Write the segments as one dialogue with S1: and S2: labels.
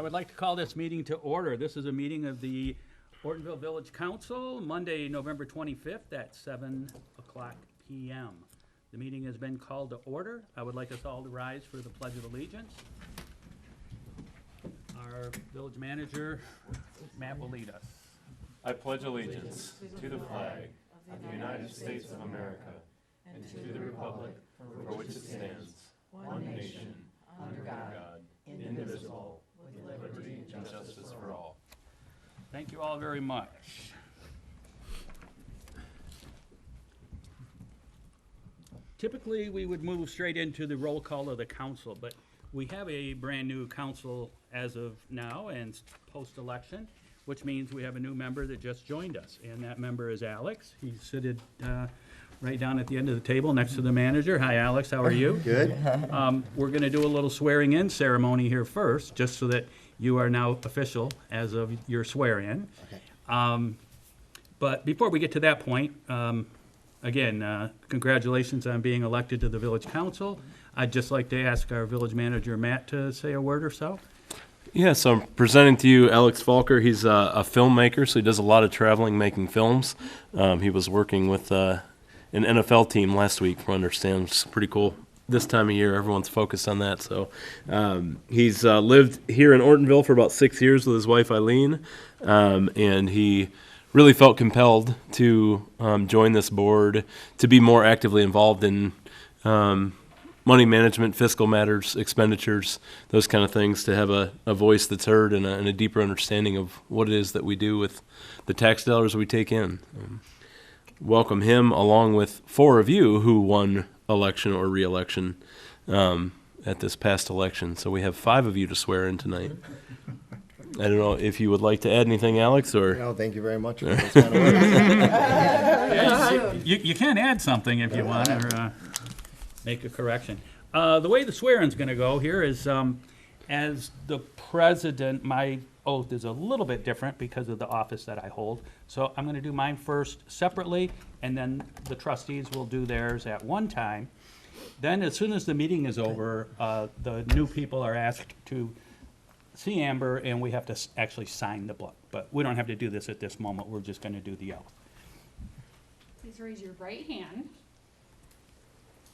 S1: would like to call this meeting to order. This is a meeting of the Ortonville Village Council, Monday, November 25th at 7 o'clock p.m. The meeting has been called to order. I would like us all to rise for the Pledge of Allegiance. Our village manager, Matt, will lead us.
S2: I pledge allegiance to the flag of the United States of America and to the republic for which it stands, one nation, under God, indivisible, with liberty and justice for all.
S1: Thank you all very much. Typically, we would move straight into the roll call of the council, but we have a brand-new council as of now and post-election, which means we have a new member that just joined us, and that member is Alex. He's seated right down at the end of the table next to the manager. Hi, Alex, how are you?
S3: Good.
S1: We're going to do a little swearing-in ceremony here first, just so that you are now official as of your swear-in.
S3: Okay.
S1: But before we get to that point, again, congratulations on being elected to the village council. I'd just like to ask our village manager, Matt, to say a word or so.
S2: Yeah, so I'm presenting to you Alex Falker. He's a filmmaker, so he does a lot of traveling making films. He was working with an NFL team last week, from what I understand, which is pretty cool. This time of year, everyone's focused on that. So he's lived here in Ortonville for about 6 years with his wife, Eileen, and he really felt compelled to join this board to be more actively involved in money management, fiscal matters, expenditures, those kind of things, to have a voice that's heard and a deeper understanding of what it is that we do with the tax dollars we take in. Welcome him along with 4 of you who won election or re-election at this past election. So we have 5 of you to swear in tonight. I don't know if you would like to add anything, Alex, or...
S3: No, thank you very much for those kind of words.
S1: Yeah, you can add something if you want, or make a correction. The way the swearing's going to go here is, as the president, my oath is a little bit different because of the office that I hold. So I'm going to do mine first separately, and then the trustees will do theirs at one time. Then, as soon as the meeting is over, the new people are asked to see Amber, and we have to actually sign the book. But we don't have to do this at this moment. We're just going to do the oath.
S4: Please raise your right hand.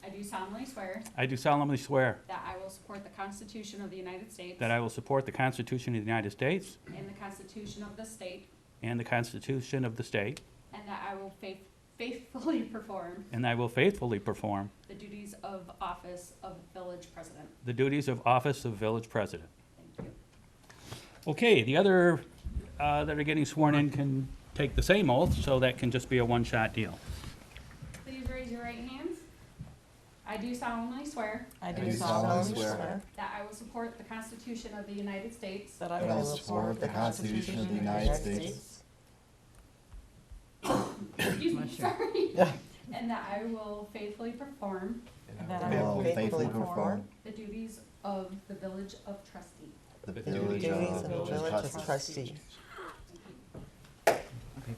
S4: I do solemnly swear
S1: I do solemnly swear
S4: that I will support the Constitution of the United States
S1: that I will support the Constitution of the United States
S4: and the Constitution of the state,
S1: and the Constitution of the state,
S4: and that I will faithfully perform
S1: and I will faithfully perform
S4: the duties of office of village president.
S1: the duties of office of village president.
S4: Thank you.
S1: Okay, the other that are getting sworn in can take the same oath, so that can just be a one-shot deal.
S4: Please raise your right hands. I do solemnly swear
S5: I do solemnly swear
S4: that I will support the Constitution of the United States
S5: that I will support the Constitution of the United States
S4: excuse me, sorry, and that I will faithfully perform
S5: and that I will faithfully perform
S4: the duties of the village of trustee.
S5: the duties of the village of trustee.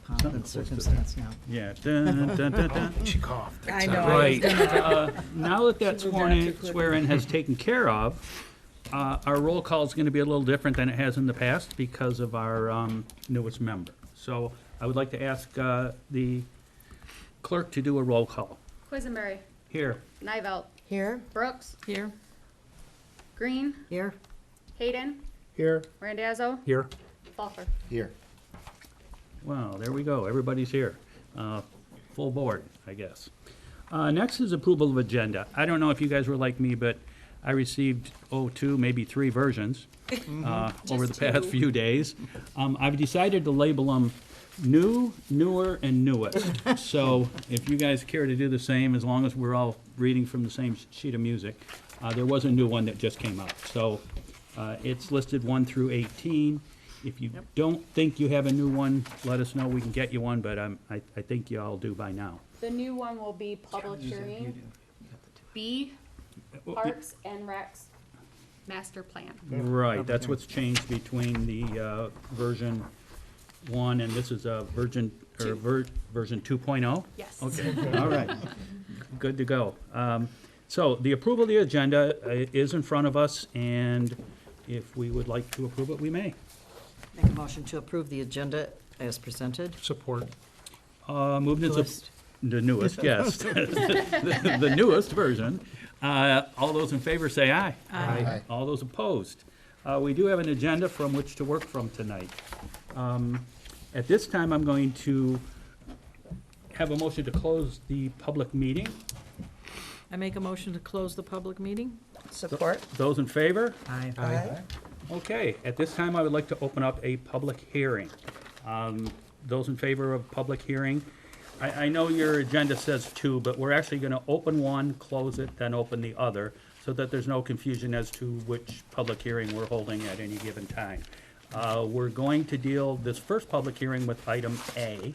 S6: Pomp and circumstance now.
S1: Yeah. Dun, dun, dun, dun.
S3: She coughed.
S6: I know.
S1: Right. Now that that swearing has taken care of, our roll call is going to be a little different than it has in the past because of our newest member. So I would like to ask the clerk to do a roll call.
S4: Quisenberry,
S1: Here.
S4: Nivelt,
S5: Here?
S4: Brooks,
S5: Here.
S4: Green,
S6: Here,
S4: Hayden,
S3: Here.
S4: Randazzo,
S1: Here.
S4: Falker.
S3: Here.
S1: Wow, there we go. Everybody's here. Full board, I guess. Next is approval of agenda. I don't know if you guys were like me, but I received, 2, maybe 3 versions over the past few days. I've decided to label them new, newer, and newest. So if you guys care to do the same, as long as we're all reading from the same sheet of music. There was a new one that just came out. So it's listed 1 through 18. If you don't think you have a new one, let us know. We can get you one, but I think you all do by now.
S4: The new one will be public hearing, B, Parks and Recs master plan.
S1: Right, that's what's changed between the version 1 and this is version 2.0?
S4: Yes.
S1: Okay, all right, good to go. So the approval of the agenda is in front of us, and if we would like to approve it, we may.
S6: Make a motion to approve the agenda as presented.
S7: Support.
S1: Moved and
S6: Newest.
S1: the newest, yes. The newest version. All those in favor say aye.
S3: Aye.
S1: All those opposed. We do have an agenda from which to work from tonight. At this time, I'm going to have a motion to close the public meeting.
S6: I make a motion to close the public meeting.
S5: Support.
S1: Those in favor?
S6: Aye.
S5: Aye.
S1: Okay, at this time, I would like to open up a public hearing. Those in favor of public hearing, I know your agenda says two, but we're actually gonna open one, close it, then open the other, so that there's no confusion as to which public hearing we're holding at any given time. We're going to deal this first public hearing with item A.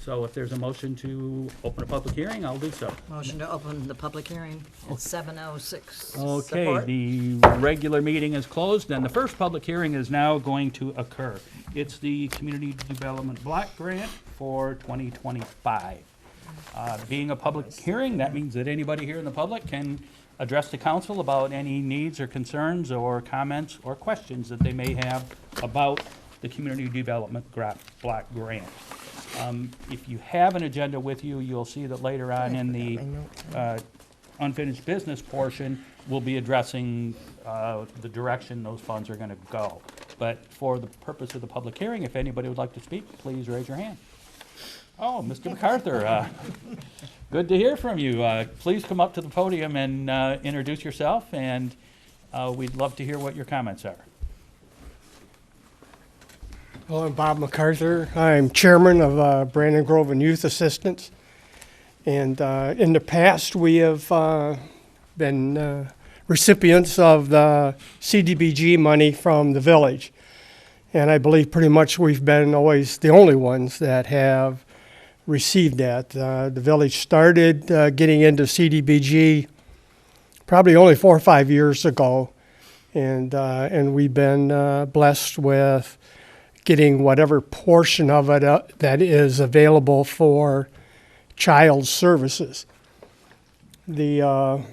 S1: So if there's a motion to open a public hearing, I'll do so.
S6: Motion to open the public hearing at 7:06.
S1: Okay,
S5: Support.
S1: the regular meeting is closed, and the first public hearing is now going to occur. It's the Community Development Block Grant for 2025. Being a public hearing, that means that anybody here in the public can address the council about any needs or concerns or comments or questions that they may have about the Community Development Block Grant. If you have an agenda with you, you'll see that later on in the unfinished business portion, we'll be addressing the direction those funds are gonna go. But for the purpose of the public hearing, if anybody would like to speak, please raise your hand. Oh, Mr. MacArthur, good to hear from you. Please come up to the podium and introduce yourself, and we'd love to hear what your comments are.
S7: Well, I'm Bob MacArthur. I'm chairman of Brandon Grove and Youth Assistance. And in the past, we have been recipients of the CDBG money from the village. And I believe pretty much we've been always the only ones that have received that. The village started getting into CDBG probably only 4 or 5 years ago. And we've been blessed with getting whatever portion of it that is available for child services. The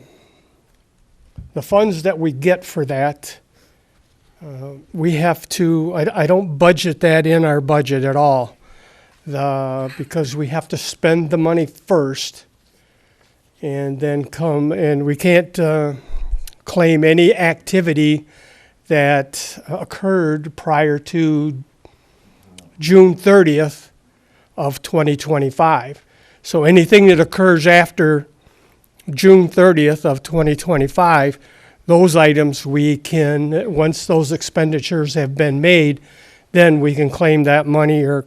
S7: funds that we get for that, we have to, I don't budget that in our budget at all, because we have to spend the money first and then come, and we can't claim any activity that occurred prior to June 30th of 2025. So anything that occurs after June 30th of 2025, those items we can, once those expenditures have been made, then we can claim that money, or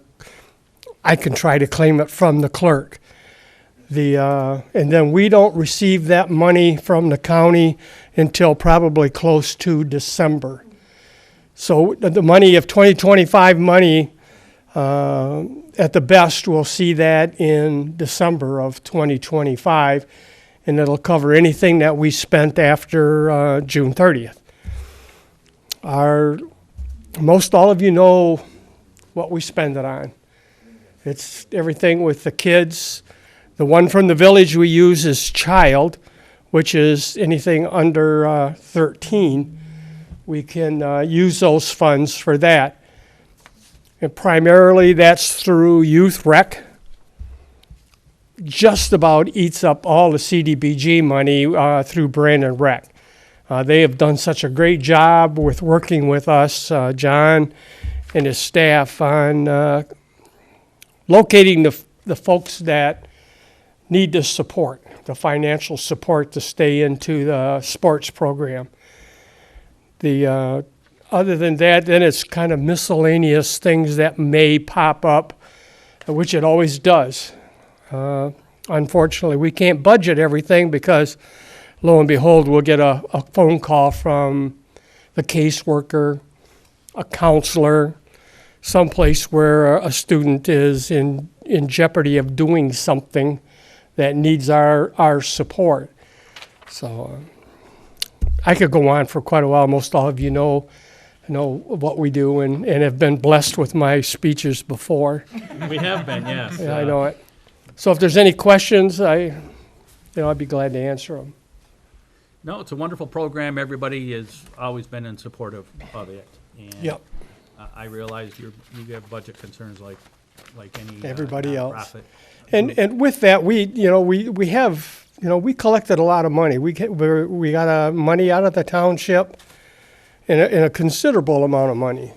S7: I can try to claim it from the clerk. And then we don't receive that money from the county until probably close to December. So the money of 2025 money, at the best, we'll see that in December of 2025, and it'll cover anything that we spent after June 30th. Most all of you know what we spend it on. It's everything with the kids. The one from the village we use is child, which is anything under 13. We can use those funds for that. And primarily that's through youth rec. Just about eats up all the CDBG money through Brandon Rec. They have done such a great job with working with us, John and his staff, on locating the folks that need the support, the financial support to stay into the sports program. Other than that, then it's kind of miscellaneous things that may pop up, which it always does. Unfortunately, we can't budget everything because, lo and behold, we'll get a phone call from the caseworker, a counselor, someplace where a student is in jeopardy of doing something that needs our support. So I could go on for quite a while. Most all of you know what we do and have been blessed with my speeches before.
S1: We have been, yes.
S7: Yeah, I know it. So if there's any questions, I'd be glad to answer them.
S1: No, it's a wonderful program. Everybody has always been in support of it. And
S7: Yep.
S1: I realize you have budget concerns like any
S7: Everybody else.
S1: nonprofit.
S7: And with that, we have, we collected a lot of money. We got money out of the township in a considerable amount of money.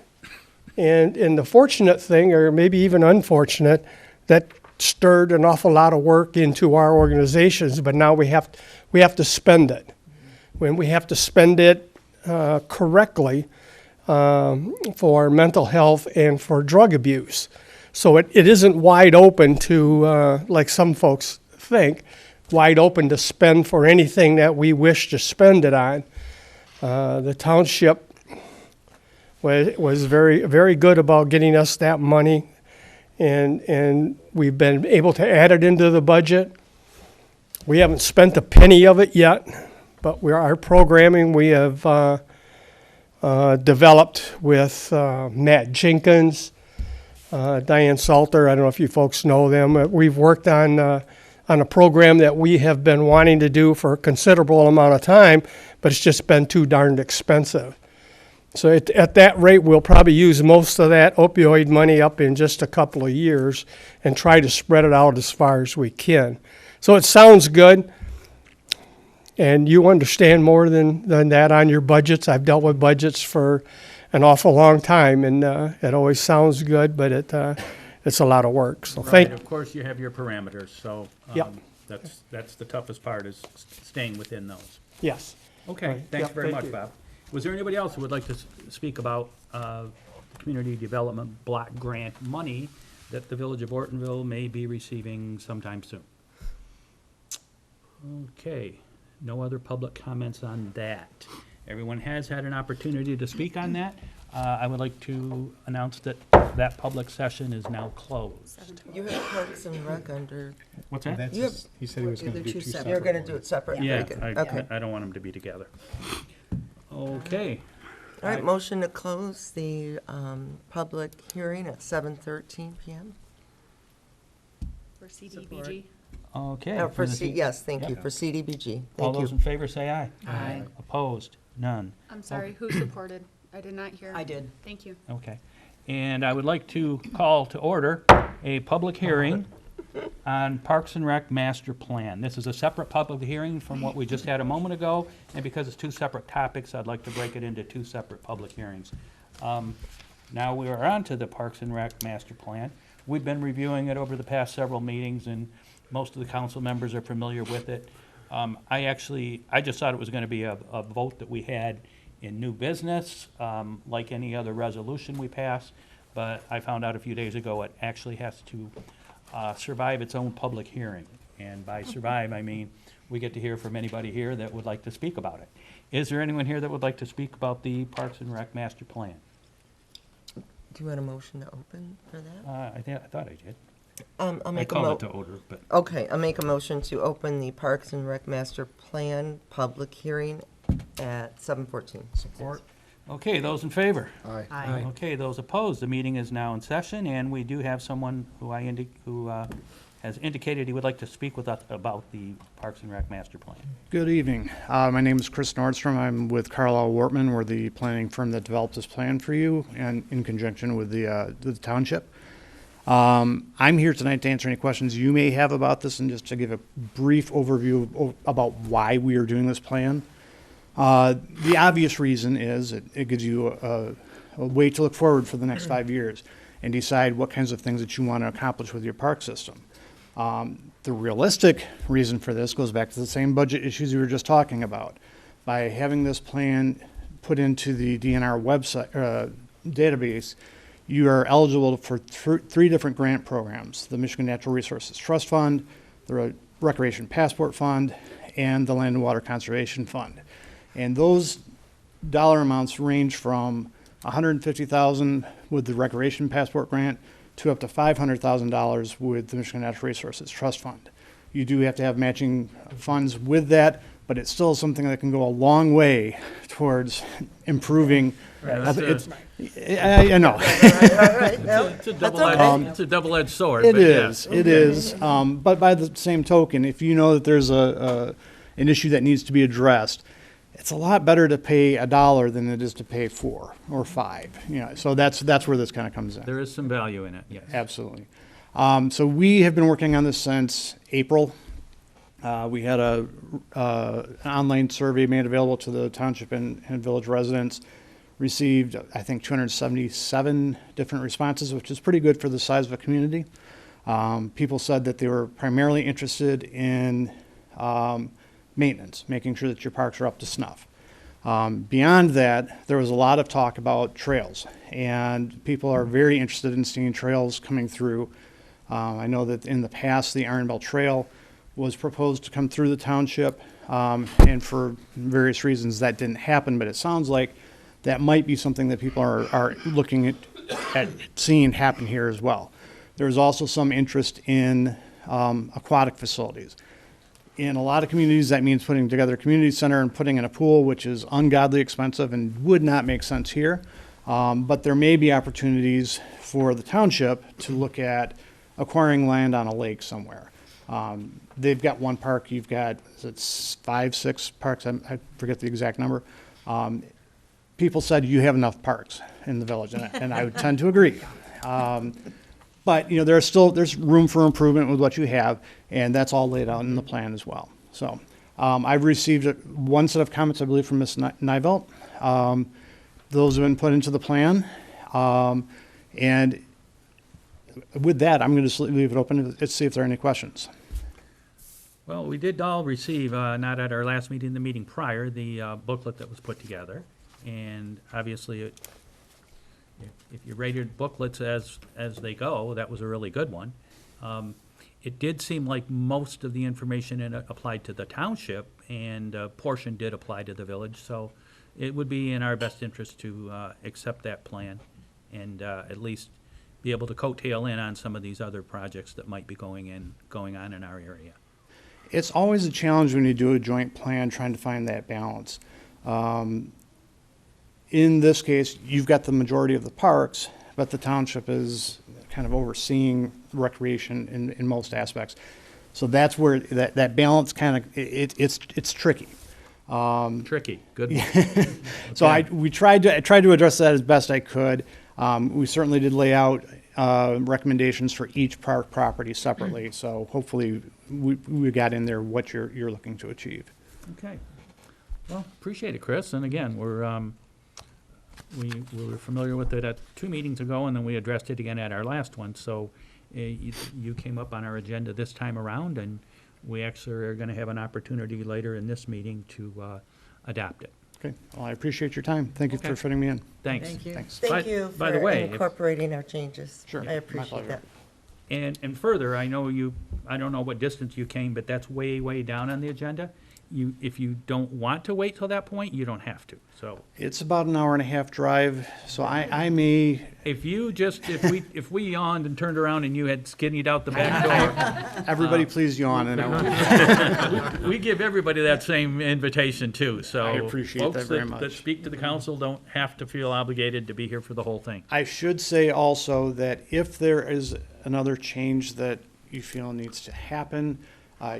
S7: And the fortunate thing, or maybe even unfortunate, that stirred an awful lot of work into our organizations, but now we have to spend it. When we have to spend it correctly for mental health and for drug abuse. So it isn't wide open to, like some folks think, wide open to spend for anything that we wish to spend it on. The township was very, very good about getting us that money, and we've been able to add it into the budget. We haven't spent a penny of it yet, but our programming we have developed with Matt Jenkins, Diane Salter. I don't know if you folks know them. We've worked on a program that we have been wanting to do for a considerable amount of time, but it's just been too darned expensive. So at that rate, we'll probably use most of that opioid money up in just a couple of years and try to spread it out as far as we can. So it sounds good, and you understand more than that on your budgets. I've dealt with budgets for an awful long time, and it always sounds good, but it's a lot of work. So
S1: Right, of course, you have your parameters, so
S7: Yep.
S1: that's the toughest part is staying within those.
S7: yes.
S1: Okay,
S7: Right.
S1: thanks
S7: Yep,
S1: very
S7: thank
S1: much,
S7: you.
S1: Bob. Was there anybody else who would like to speak about the community development block grant money that the village of Ortonville may be receiving sometime soon? Okay, no other public comments on that. Everyone has had an opportunity to speak on that. I would like to announce that that public session is now closed.
S8: You have Parks and Rec under,
S1: What's that?
S8: you have,
S5: He said he was gonna
S6: They're
S5: do
S6: two
S5: two
S6: separate.
S5: separate.
S8: you're gonna do it separate?
S1: Yeah,
S8: Very good. Okay.
S1: I don't want them to be together. Okay.
S8: All right, motion to close the public hearing at 7:13 PM.
S4: For CDBG.
S1: Okay.
S8: For
S1: the
S8: yes, thank you, for CDBG.
S1: All
S8: Thank
S1: those
S8: you.
S1: in favor say aye.
S4: Aye.
S1: Opposed? None.
S4: I'm sorry, who supported? I did not hear.
S6: I did.
S4: Thank you.
S1: Okay. And I would like to call to order a public hearing on Parks and Rec Master Plan. This is a separate public hearing from what we just had a moment ago, and because it's two separate topics, I'd like to break it into two separate public hearings. Now we are on to the Parks and Rec Master Plan. We've been reviewing it over the past several meetings, and most of the council members are familiar with it. I just thought it was gonna be a vote that we had in new business, like any other resolution we pass, but I found out a few days ago it actually has to survive its own public hearing. And by survive, I mean, we get to hear from anybody here that would like to speak about it. Is there anyone here that would like to speak about the Parks and Rec Master Plan?
S8: Do you want a motion to open for that?
S1: I thought I did.
S8: I'll
S1: I
S8: make a
S1: called it
S8: mo,
S1: to order, but,
S8: okay, I'll make a motion to open the Parks and Rec Master Plan public hearing at 7:14.
S5: Support.
S1: okay, those in favor?
S5: Aye.
S6: Aye.
S1: Okay, those opposed, the meeting is now in session, and we do have someone who has indicated he would like to speak with us about the Parks and Rec Master Plan.
S9: Good evening. My name is Chris Nordstrom. I'm with Carlisle Wortman. We're the planning firm that developed this plan for you, and in conjunction with the township. I'm here tonight to answer any questions you may have about this, and just to give a brief overview about why we are doing this plan. The obvious reason is it gives you a way to look forward for the next 5 years and decide what kinds of things that you want to accomplish with your park system. The realistic reason for this goes back to the same budget issues we were just talking about. By having this plan put into the DNR website database, you are eligible for three different grant programs: the Michigan Natural Resources Trust Fund, the Recreation Passport Fund, and the Land and Water Conservation Fund. And those dollar amounts range from $150,000 with the Recreation Passport Grant to up to $500,000 with the Michigan Natural Resources Trust Fund. You do have to have matching funds with that, but it's still something that can go a long way towards improving. I know.
S8: All right, no,
S1: It's a
S8: that's
S1: double-edged,
S8: okay.
S1: it's a double-edged sword,
S9: It
S1: but yeah.
S9: is, it is. But by the same token, if you know that there's an issue that needs to be addressed, it's a lot better to pay $1 than it is to pay 4 or 5. You know, so that's where this kind of comes in.
S1: There is some value in it, yes.
S9: Absolutely. So we have been working on this since April. We had an online survey made available to the township and village residents. Received, I think, 277 different responses, which is pretty good for the size of a community. People said that they were primarily interested in maintenance, making sure that your parks are up to snuff. Beyond that, there was a lot of talk about trails, and people are very interested in seeing trails coming through. I know that in the past, the Iron Belt Trail was proposed to come through the township, and for various reasons that didn't happen, but it sounds like that might be something that people are looking at seeing happen here as well. There's also some interest in aquatic facilities. In a lot of communities, that means putting together a community center and putting in a pool, which is ungodly expensive and would not make sense here. But there may be opportunities for the township to look at acquiring land on a lake somewhere. They've got one park, you've got, is it 5, 6 parks? I forget the exact number. People said you have enough parks in the village, and I would tend to agree. But, you know, there's room for improvement with what you have, and that's all laid out in the plan as well. So I've received one set of comments, I believe, from Ms. Nivelt. Those have been put into the plan. And with that, I'm going to just leave it open to see if there are any questions.
S1: Well, we did all receive, not at our last meeting, the meeting prior, the booklet that was put together. And obviously, if you rated booklets as they go, that was a really good one. It did seem like most of the information in it applied to the township, and a portion did apply to the village. So it would be in our best interest to accept that plan and at least be able to coattail in on some of these other projects that might be going on in our area.
S9: It's always a challenge when you do a joint plan, trying to find that balance. In this case, you've got the majority of the parks, but the township is kind of overseeing recreation in most aspects. So that's where that balance kind of, it's tricky.
S1: Tricky, good.
S9: So I tried to address that as best I could. We certainly did lay out recommendations for each park property separately. So hopefully we got in there what you're looking to achieve.
S1: Okay. Well, appreciate it, Chris. And again, we were familiar with it at 2 meetings ago, and then we addressed it again at our last one. So you came up on our agenda this time around, and we actually are going to have an opportunity later in this meeting to adopt it.
S9: Okay. Well, I appreciate your time. Thank you
S1: Okay.
S9: for fitting me in.
S1: Thanks.
S6: Thank you.
S9: Thanks.
S8: Thank you
S1: By the
S8: for
S1: way, if-
S8: incorporating our changes.
S9: Sure.
S8: I
S9: My
S8: appreciate
S9: pleasure.
S8: that.
S1: And further, I know I don't know what distance you came, but that's way, way down on the agenda. If you don't want to wait till that point, you don't have to. So
S9: It's about an hour and a half drive, so I may,
S1: if we yawned and turned around and you had skinnied out the back door,
S9: everybody please yawn, and I will.
S1: we give everybody that same invitation too. So
S9: I appreciate
S1: folks
S9: that very
S1: that
S9: much.
S1: speak to the council don't have to feel obligated to be here for the whole thing.
S9: I should say also that if there is another change that you feel needs to happen,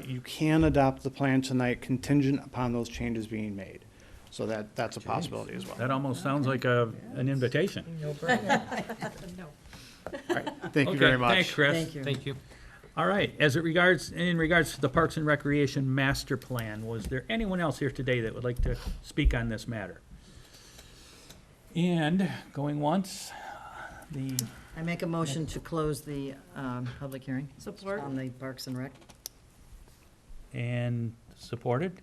S9: you can adopt the plan tonight contingent upon those changes being made. So that's a possibility as well.
S1: That almost sounds like an invitation.
S8: No brainer.
S9: All right, thank you
S1: Okay,
S9: very much.
S1: Thanks, Chris.
S6: Thank you.
S3: Thank you.
S1: All right, in regards to the Parks and Recreation Master Plan, was there anyone else here today that would like to speak on this matter? And going once,
S6: I make a motion to close the public hearing.
S4: Support.
S6: On the Parks and Rec.
S1: and supported?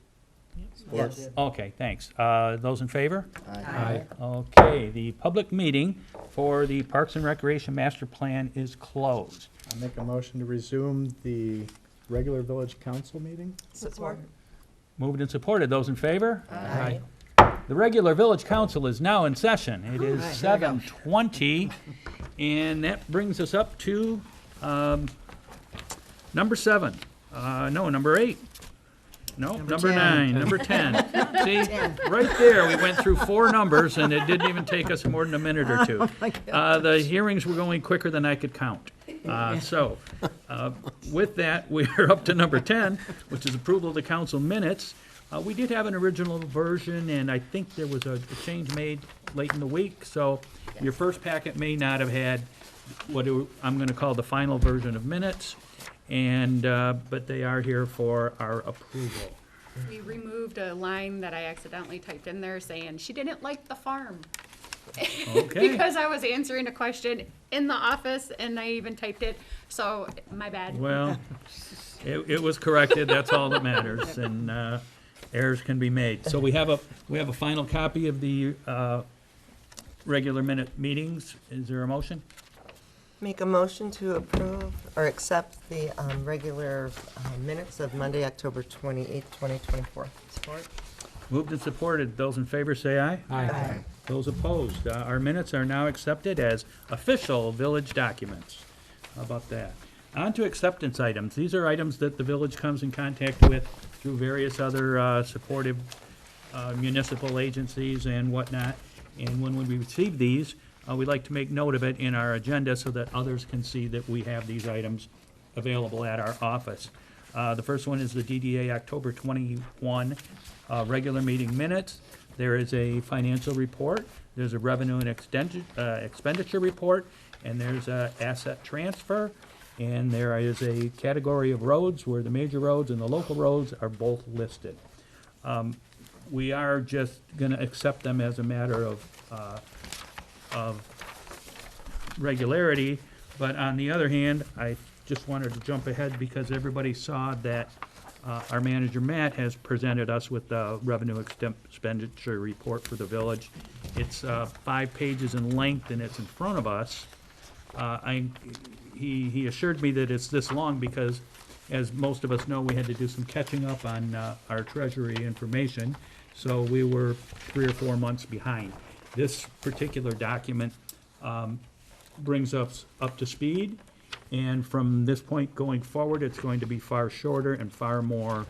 S8: Yes.
S1: Okay, thanks. Those in favor?
S6: Aye.
S1: Okay, the public meeting for the Parks and Recreation Master Plan is closed.
S3: I make a motion to resume the regular village council meeting.
S8: Support.
S1: Moved and supported. Those in favor?
S8: Aye.
S1: The regular village council is now in session. It is
S6: All right, here we go.
S1: 7:20, and that brings us up to number 7. No, number 8. No, number
S6: 10.
S1: 9, number 10. See, right there, we went through 4 numbers, and it didn't even take us more than a minute or 2. The hearings were going quicker than I could count. With that, we are up to number 10, which is approval of the council minutes We did have an original version, and I think there was a change made late in the week, so your first packet may not have had I'm gonna call the final version of minutes, and, but they are here for our approval.
S4: We removed a line that I accidentally typed in there saying she didn't like the farm.
S1: Okay.
S4: Because I was answering a question in the office and I even typed it, so my bad.
S1: Well, it was corrected, that's all that matters, and errors can be made. So we have a final copy of the regular minute meetings. Is there a motion?
S8: Make a motion to approve or accept the regular minutes of Monday, October 28th, 2024. Support.
S1: Moved and supported. Those in favor say aye.
S8: Aye.
S1: Those opposed. Our minutes are now accepted as official village documents. How about that? On to acceptance items. These are items that the village comes in contact with through various other supportive municipal agencies and whatnot. And when we receive these, we'd like to make note of it in our agenda so that others can see that we have these items available at our office. The first one is the DDA October 21 regular meeting minutes. There is a financial report, there's a revenue and expenditure report, and there's a asset transfer, and there is a category of roads where the major roads and the local roads are both listed. We are just gonna accept them as a matter of regularity, but on the other hand, I just wanted to jump ahead because everybody saw that our manager, Matt, has presented us with the revenue expenditure report for the village. It's 5 pages in length and it's in front of us. He assured me that it's this long because, as most of us know, we had to do some catching up on our treasury information, so we were 3 or 4 months behind. This particular document brings us up to speed, and from this point going forward, it's going to be far shorter and far more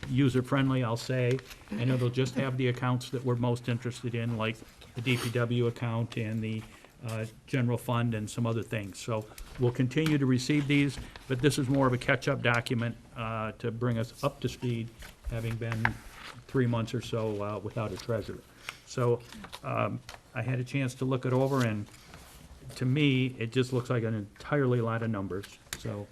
S1: user-friendly, I'll say. And it'll just have the accounts that we're most interested in, like the DPW account and the general fund and some other things. So we'll continue to receive these, but this is more of a catch-up document to bring us up to speed, having been 3 months or so without a treasurer. So I had a chance to look it over, and to me, it just looks like an entirely lot of numbers, so.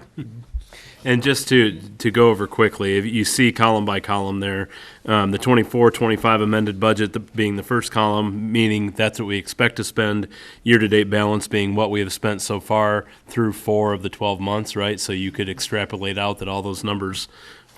S2: And just to go over quickly, if you see column by column there, the 24-25 amended budget being the first column, meaning that's what we expect to spend, year-to-date balance being what we have spent so far through 4 of the 12 months, right? So you could extrapolate out that all those numbers,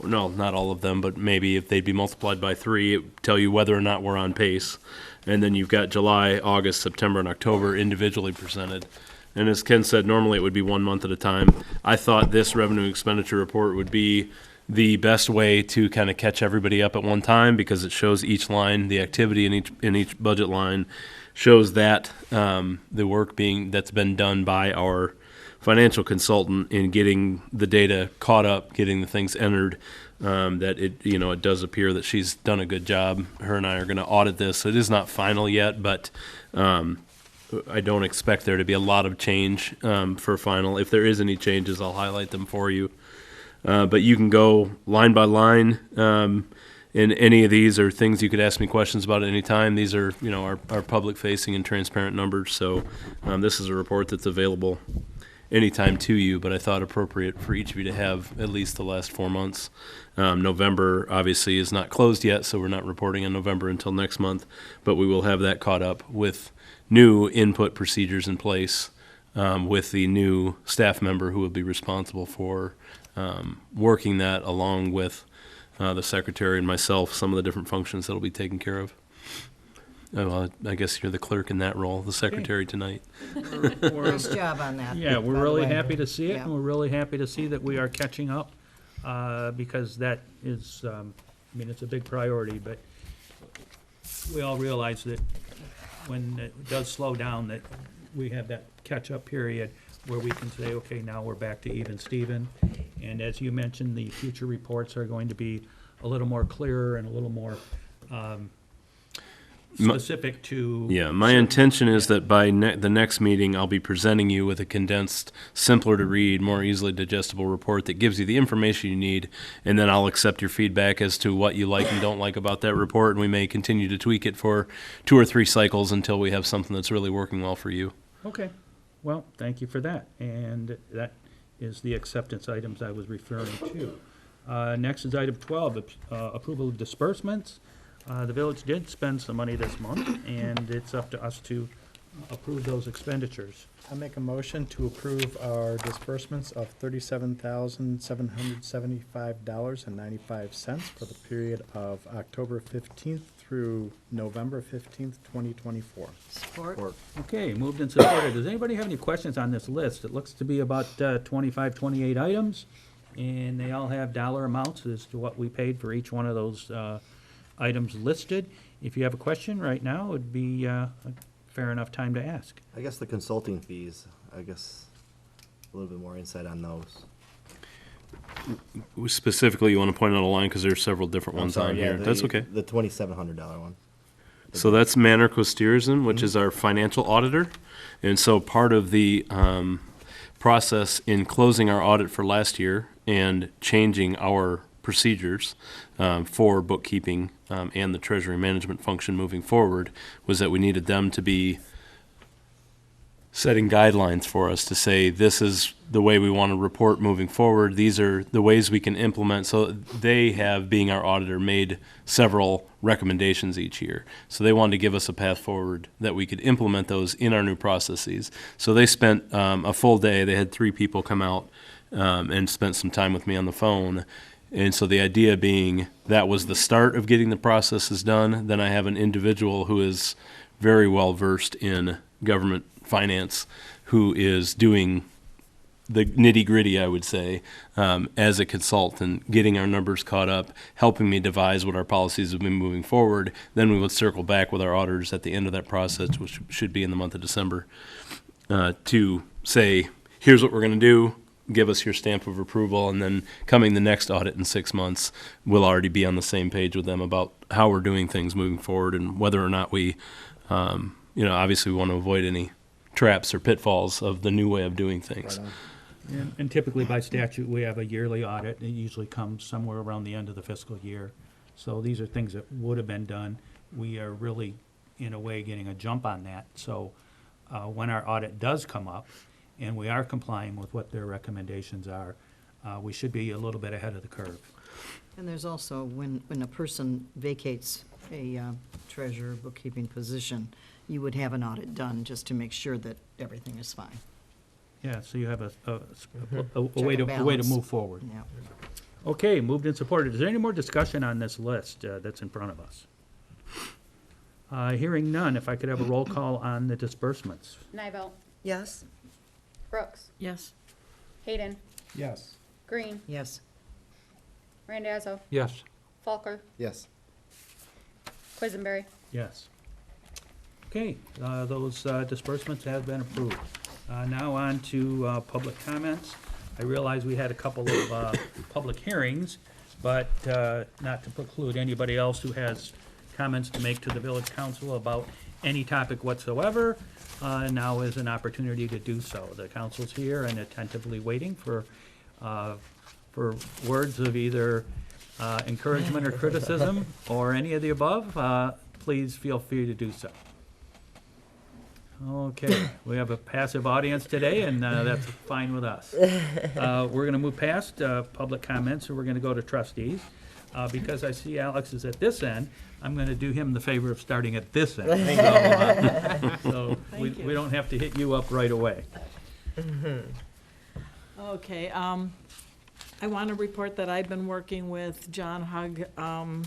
S2: no, not all of them, but maybe if they'd be multiplied by 3, it would tell you whether or not we're on pace. And then you've got July, August, September, and October individually presented. And as Ken said, normally it would be 1 month at a time. I thought this revenue expenditure report would be the best way to kind of catch everybody up at one time, because it shows each line, the activity in each budget line, shows that the work that's been done by our financial consultant in getting the data caught up, getting the things entered. That it does appear that she's done a good job. Her and I are going to audit this. It is not final yet, but I don't expect there to be a lot of change for final. If there is any changes, I'll highlight them for you. But you can go line by line. And any of these are things you could ask me questions about at any time. These are, our public-facing and transparent numbers. So this is a report that's available anytime to you, but I thought appropriate for each of you to have at least the last 4 months. November obviously is not closed yet, so we're not reporting on November until next month, but we will have that caught up with new input procedures in place with the new staff member who will be responsible for working that along with the secretary and myself, some of the different functions that will be taken care of. Well, I guess you're the clerk in that role, the secretary tonight.
S6: Nice job on that.
S1: Yeah, we're
S6: by the
S1: really
S6: way.
S1: happy to see it,
S6: Yeah.
S1: and we're really happy to see that we are catching up, because that is, it's a big priority, but we all realize that when it does slow down, that we have that catch-up period where we can say, okay, now we're back to even Steven. And as you mentioned, the future reports are going to be a little more clearer and a little more specific to.
S2: Yeah, my intention is that by the next meeting, I'll be presenting you with a condensed, simpler to read, more easily digestible report that gives you the information you need, and then I'll accept your feedback as to what you like and don't like about that report, and we may continue to tweak it for 2 or 3 cycles until we have something that's really working well for you.
S1: Okay, well, thank you for that, and that is the acceptance items I was referring to. Next is item 12, approval of disbursements. The village did spend some money this month, and it's up to us to approve those expenditures.
S3: I make a motion to approve our disbursements of $37,775.95 for the period of October 15th through November 15th, 2024.
S6: Support?
S1: Okay, moved and supported. Does anybody have any questions on this list? It looks to be about 25, 28 items, and they all have dollar amounts as to what we paid for each one of those items listed. If you have a question right now, it would be a fair enough time to ask.
S5: I guess the consulting fees, a little bit more insight on those.
S2: Specifically, you want to point out a line because there's several different
S5: I'm
S2: ones
S5: sorry,
S2: on
S5: yeah,
S2: here. That's okay.
S5: The $2,700 one.
S2: So that's Manor Costierson, which is our financial auditor. And so part of the process in closing our audit for last year and changing our procedures for bookkeeping and the treasury management function moving forward was that we needed them to be setting guidelines for us to say, this is the way we want to report moving forward. These are the ways we can implement. So they have, being our auditor, made several recommendations each year. So they wanted to give us a path forward that we could implement those in our new processes. So they spent a full day. They had 3 people come out and spent some time with me on the phone. And so the idea being that was the start of getting the processes done. Then I have an individual who is very well versed in government finance who is doing the nitty-gritty, I would say, as a consultant, getting our numbers caught up, helping me devise what our policies have been moving forward. Then we would circle back with our auditors at the end of that process, which should be in the month of December, to say, here's what we're going to do, give us your stamp of approval, and then coming the next audit in 6 months, we'll already be on the same page with them about how we're doing things moving forward and whether or not we, obviously we want to avoid any traps or pitfalls of the new way of doing things.
S1: And typically by statute, we have a yearly audit. It usually comes somewhere around the end of the fiscal year. So these are things that would have been done. We are really, in a way, getting a jump on that. So when our audit does come up, and we are complying with what their recommendations are, we should be a little bit ahead of the curve.
S6: And there's also, when a person vacates a treasurer bookkeeping position, you would have an audit done just to make sure that everything is fine.
S1: Yeah, so you have a
S6: Check
S1: way
S6: and
S1: to
S6: balance.
S1: move forward.
S6: Yeah.
S1: Okay, moved and supported. Is there any more discussion on this list that's in front of us? Hearing none, if I could have a roll call on the disbursements.
S4: Nivell,
S8: Yes?
S4: Brooks,
S6: Yes.
S4: Hayden,
S3: Yes.
S4: Green,
S6: Yes.
S4: Randazzo,
S1: Yes.
S4: Falker,
S5: Yes.
S4: Quisenberry.
S1: Yes. Okay, those disbursements have been approved. Now on to public comments. I realize we had a couple of public hearings, but not to preclude anybody else who has comments to make to the village council about any topic whatsoever. Now is an opportunity to do so. The council's here and attentively waiting for words of either encouragement or criticism or any of the above. Please feel free to do so. Okay, we have a passive audience today, and that's fine with us. We're going to move past public comments, and we're going to go to trustees. Because I see Alex is at this end, I'm going to do him the favor of starting at this end. So we don't have to hit you up right away.
S10: Okay, I want to report that I've been working with John Hug on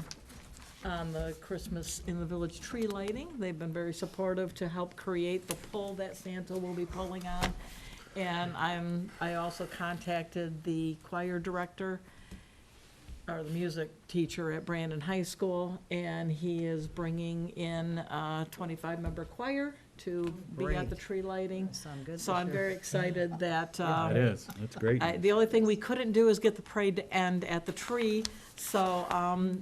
S10: the Christmas in the Village tree lighting. They've been very supportive to help create the pole that Santa will be pulling on. And I also contacted the choir director, or the music teacher at Brandon High School, and he is bringing in a 25-member choir to be at the tree lighting.
S6: Sound good
S10: So
S6: this
S10: I'm
S6: year.
S10: very excited that,
S1: It is, it's great.
S10: the only thing we couldn't do is get the parade to end at the tree, so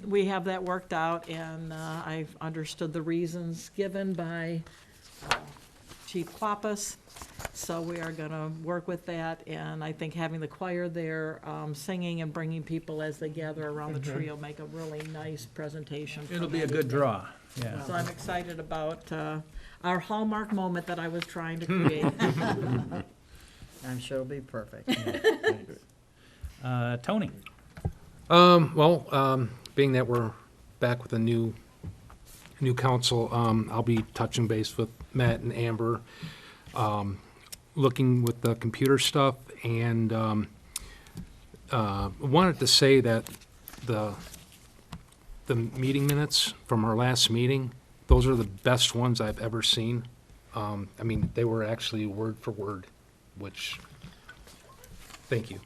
S10: we have that worked out, and I've understood the reasons given by Chief Quapis, so we are gonna work with that, and I think having the choir there singing and bringing people as they gather around the tree will make a really nice presentation. for
S1: It'll be a
S10: that
S1: good
S10: evening.
S1: draw, yeah.
S10: So I'm excited about our hallmark moment that I was trying to create.
S6: I'm sure it'll be perfect.
S1: Tony?
S11: Being that we're back with a new council, I'll be touching base with Matt and Amber, looking with the computer stuff, and wanted to say that the meeting minutes from our last meeting, those are the best ones I've ever seen. I mean, they were actually word for word, which, thank you.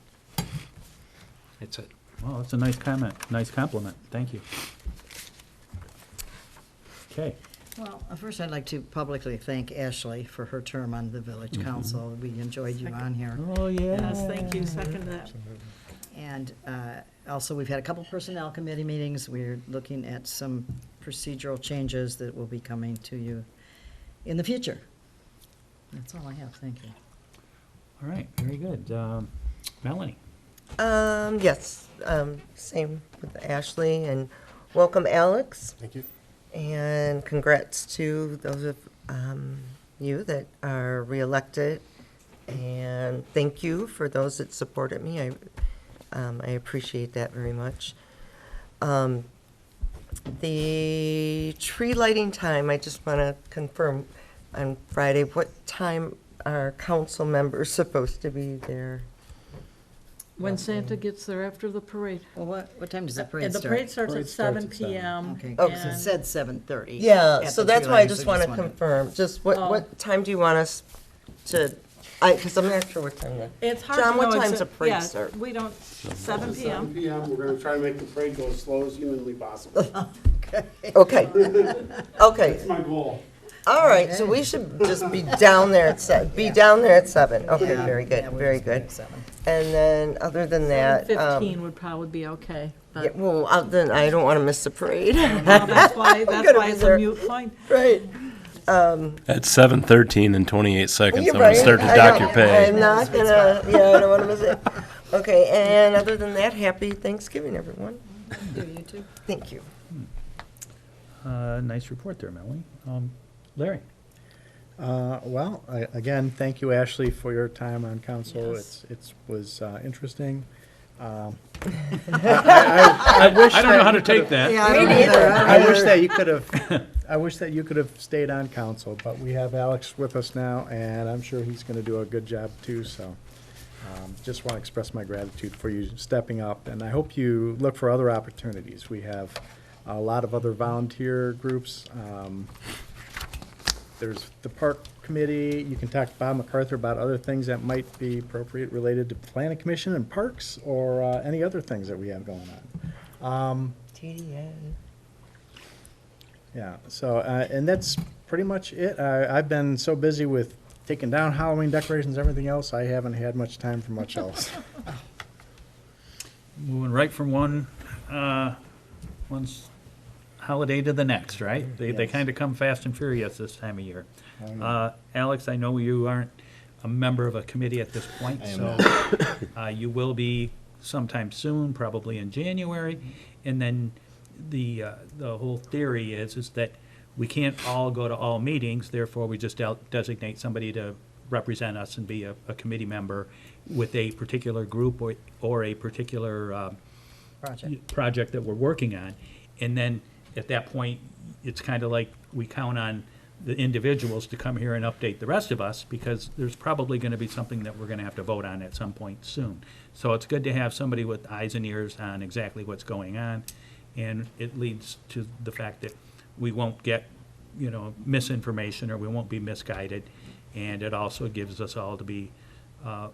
S11: That's it.
S1: Well, that's a nice comment, nice compliment, thank you. Okay,
S6: Well, first I'd like to publicly thank Ashley for her term on the village council. We enjoyed you on here.
S1: oh, yeah.
S10: Yes, thank you, second that.
S6: And also, we've had a couple personnel committee meetings. We're looking at some procedural changes that will be coming to you in the future. That's all I have, thank you.
S1: All right, very good. Melanie?
S8: Yes, same with Ashley, and welcome, Alex.
S3: Thank you.
S8: And congrats to those of you that are reelected. And thank you for those that supported me. I appreciate that very much. The tree lighting time, I just want to confirm on Friday, what time are council members supposed to be there?
S10: When Santa gets there after the parade.
S6: Well, what time does the parade
S10: And the
S6: start?
S10: parade starts at
S3: Parade starts
S10: 7
S3: at 7.
S10: PM.
S6: Okay,
S8: Oh,
S6: because it said 7:30.
S8: Yeah,
S6: at
S8: so
S6: the
S8: that's
S6: tree
S8: why I
S6: lighting,
S8: just
S6: so
S8: want to
S6: wanted-
S8: confirm, just
S10: Oh.
S8: what time do you want us to, because I'm not sure what time the.
S10: It's hard to
S8: John,
S10: know.
S8: what
S10: It's
S8: time's the parade
S10: yeah,
S8: start?
S10: We don't, 7 PM.
S12: PM, we're gonna try to make the parade go as slow as humanly possible.
S8: Okay, okay,
S12: That's my goal.
S8: all right, so we should just be down there at be down there at 7. Okay,
S6: Yeah,
S8: very
S6: yeah,
S8: good,
S6: we're
S8: very
S6: just gonna
S8: good.
S6: do 7.
S8: And then, other than that,
S10: 15 would probably be okay.
S8: yeah,
S10: But
S8: well, then I don't want to miss the parade.
S10: well, that's why
S8: gonna be
S10: it's
S8: there.
S10: a mute point.
S8: Right.
S2: At 7:13 and 28 seconds,
S8: You're
S2: I'm going to
S8: right.
S2: start to
S8: I
S2: dock
S8: don't-
S2: your pay.
S8: I'm not gonna, yeah, I don't want to miss it. Okay, and other than that, happy Thanksgiving, everyone.
S6: You too.
S8: Thank you.
S1: Nice report there, Melanie. Larry?
S3: Again, thank you, Ashley, for your time on council.
S10: Yes.
S3: It was interesting.
S1: I don't know how to take that.
S6: Yeah, I don't either.
S3: I wish that you could have, I wish that you could have stayed on council, but we have Alex with us now, and I'm sure he's gonna do a good job too, so. Just want to express my gratitude for you stepping up, and I hope you look for other opportunities. We have a lot of other volunteer groups. There's the park committee. You can talk to Bob MacArthur about other things that might be appropriate related to planning commission and parks, or any other things that we have going on.
S8: TDA.
S3: Yeah, so, and that's pretty much it. I've been so busy with taking down Halloween decorations and everything else, I haven't had much time for much else.
S1: Moving right from one holiday to the next, right? They
S3: Yes.
S1: kind of come fast and furious this time of year.
S3: Oh, yeah.
S1: Alex, I know you aren't a member of a committee at this point,
S3: I am
S1: so you will be sometime soon, probably in January. And then the whole theory is that we can't all go to all meetings, therefore we just designate somebody to represent us and be a committee member with a particular group or a particular project that we're working on. And then at that point, it's kind of like we count on the individuals to come here and update the rest of us, because there's probably going to be something that we're going to have to vote on at some point soon. So it's good to have somebody with eyes and ears on exactly what's going on, and it leads to the fact that we won't get, misinformation, or we won't be misguided, and it also gives us all to be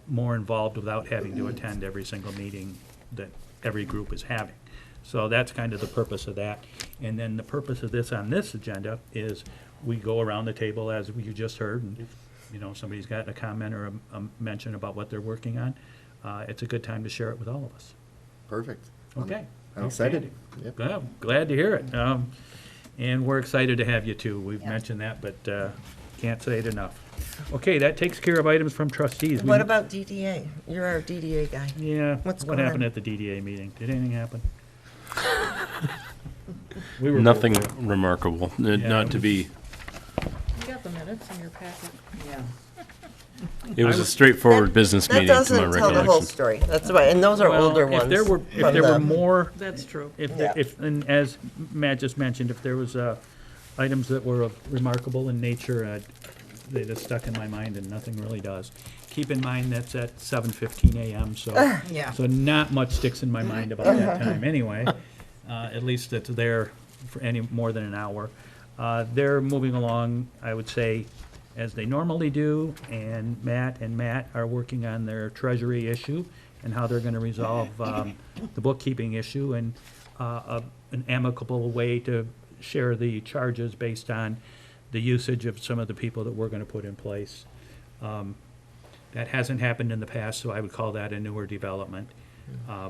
S1: more involved without having to attend every single meeting that every group is having. So that's kind of the purpose of that. And then the purpose of this on this agenda is we go around the table as you just heard, and, you know, somebody's got a comment or a mention about what they're working on, it's a good time to share it with all of us.
S5: Perfect.
S1: Okay.
S5: I'm excited.
S1: Outstanding.
S5: Yep.
S1: Well, glad to hear it. And we're excited to have you too. We've
S6: Yeah.
S1: mentioned that, but can't say it enough. Okay, that takes care of items from trustees.
S8: What about DDA? You're our DDA guy.
S1: Yeah,
S8: What's
S1: what
S8: going
S1: happened
S8: on?
S1: at the DDA meeting? Did anything happen? We were
S2: Nothing
S1: both there.
S2: remarkable,
S1: Yeah.
S2: not to be.
S10: You got the minutes in your packet.
S6: Yeah.
S2: It was a straightforward business
S8: That
S2: meeting to my
S8: doesn't tell the whole
S2: recollection.
S8: story. That's why, and those are
S1: Well,
S8: older ones.
S1: If there were
S8: from the-
S1: more,
S10: That's true.
S8: Yeah.
S1: and as Matt just mentioned, if there was items that were of remarkable in nature, they just stuck in my mind and nothing really does. Keep in mind that's at 7:15 a.m., so
S6: Yeah.
S1: so not much sticks in my mind about that time anyway. At least it's there for any more than an hour. They're moving along, I would say, as they normally do, and Matt are working on their treasury issue and how they're going to resolve the bookkeeping issue and an amicable way to share the charges based on the usage of some of the people that we're going to put in place. That hasn't happened in the past, so I would call that a newer development.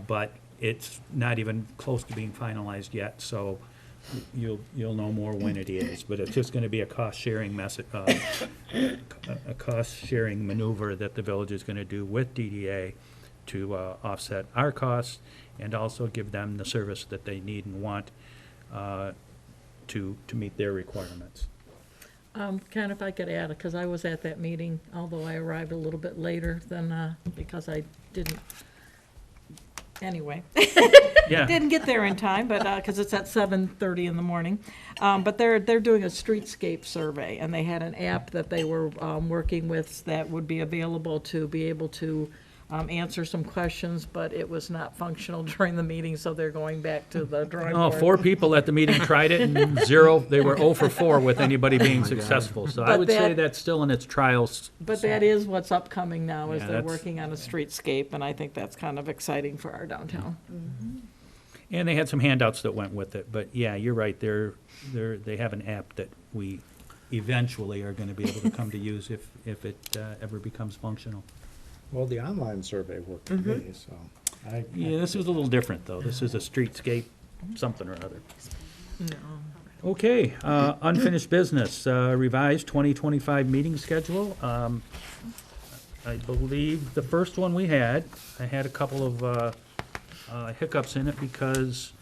S1: But it's not even close to being finalized yet, so you'll know more when it is. But it's just gonna be a cost-sharing a cost-sharing maneuver that the village is gonna do with DDA to offset our costs and also give them the service that they need and want to meet their requirements.
S10: Ken, if I could add, because I was at that meeting, although I arrived a little bit later than, because I didn't, anyway.
S1: Yeah.
S10: Didn't get there in time, but, because it's at 7:30 in the morning. But they're doing a streetscape survey, and they had an app that they were working with that would be available to be able to answer some questions, but it was not functional during the meeting, so they're going back to the drawing
S1: Oh,
S10: board.
S1: 4 people at the meeting tried it and 0, they were 0 for 4 with anybody being successful. So I
S10: But
S1: would say
S10: that-
S1: that's still in its trials.
S10: But that is what's upcoming now, is
S1: Yeah,
S10: they're
S1: that's-
S10: working on a streetscape, and I think that's kind of exciting for our downtown.
S1: And they had some handouts that went with it, but yeah, you're right, they have an app that we eventually are gonna be able to come to use if it ever becomes functional.
S3: Well, the online survey worked for me, so.
S1: Yeah, this was a little different, though. This is a streetscape something or other. Okay, unfinished business, revised 2025 meeting schedule. I believe the first one we had, I had a couple of hiccups in it because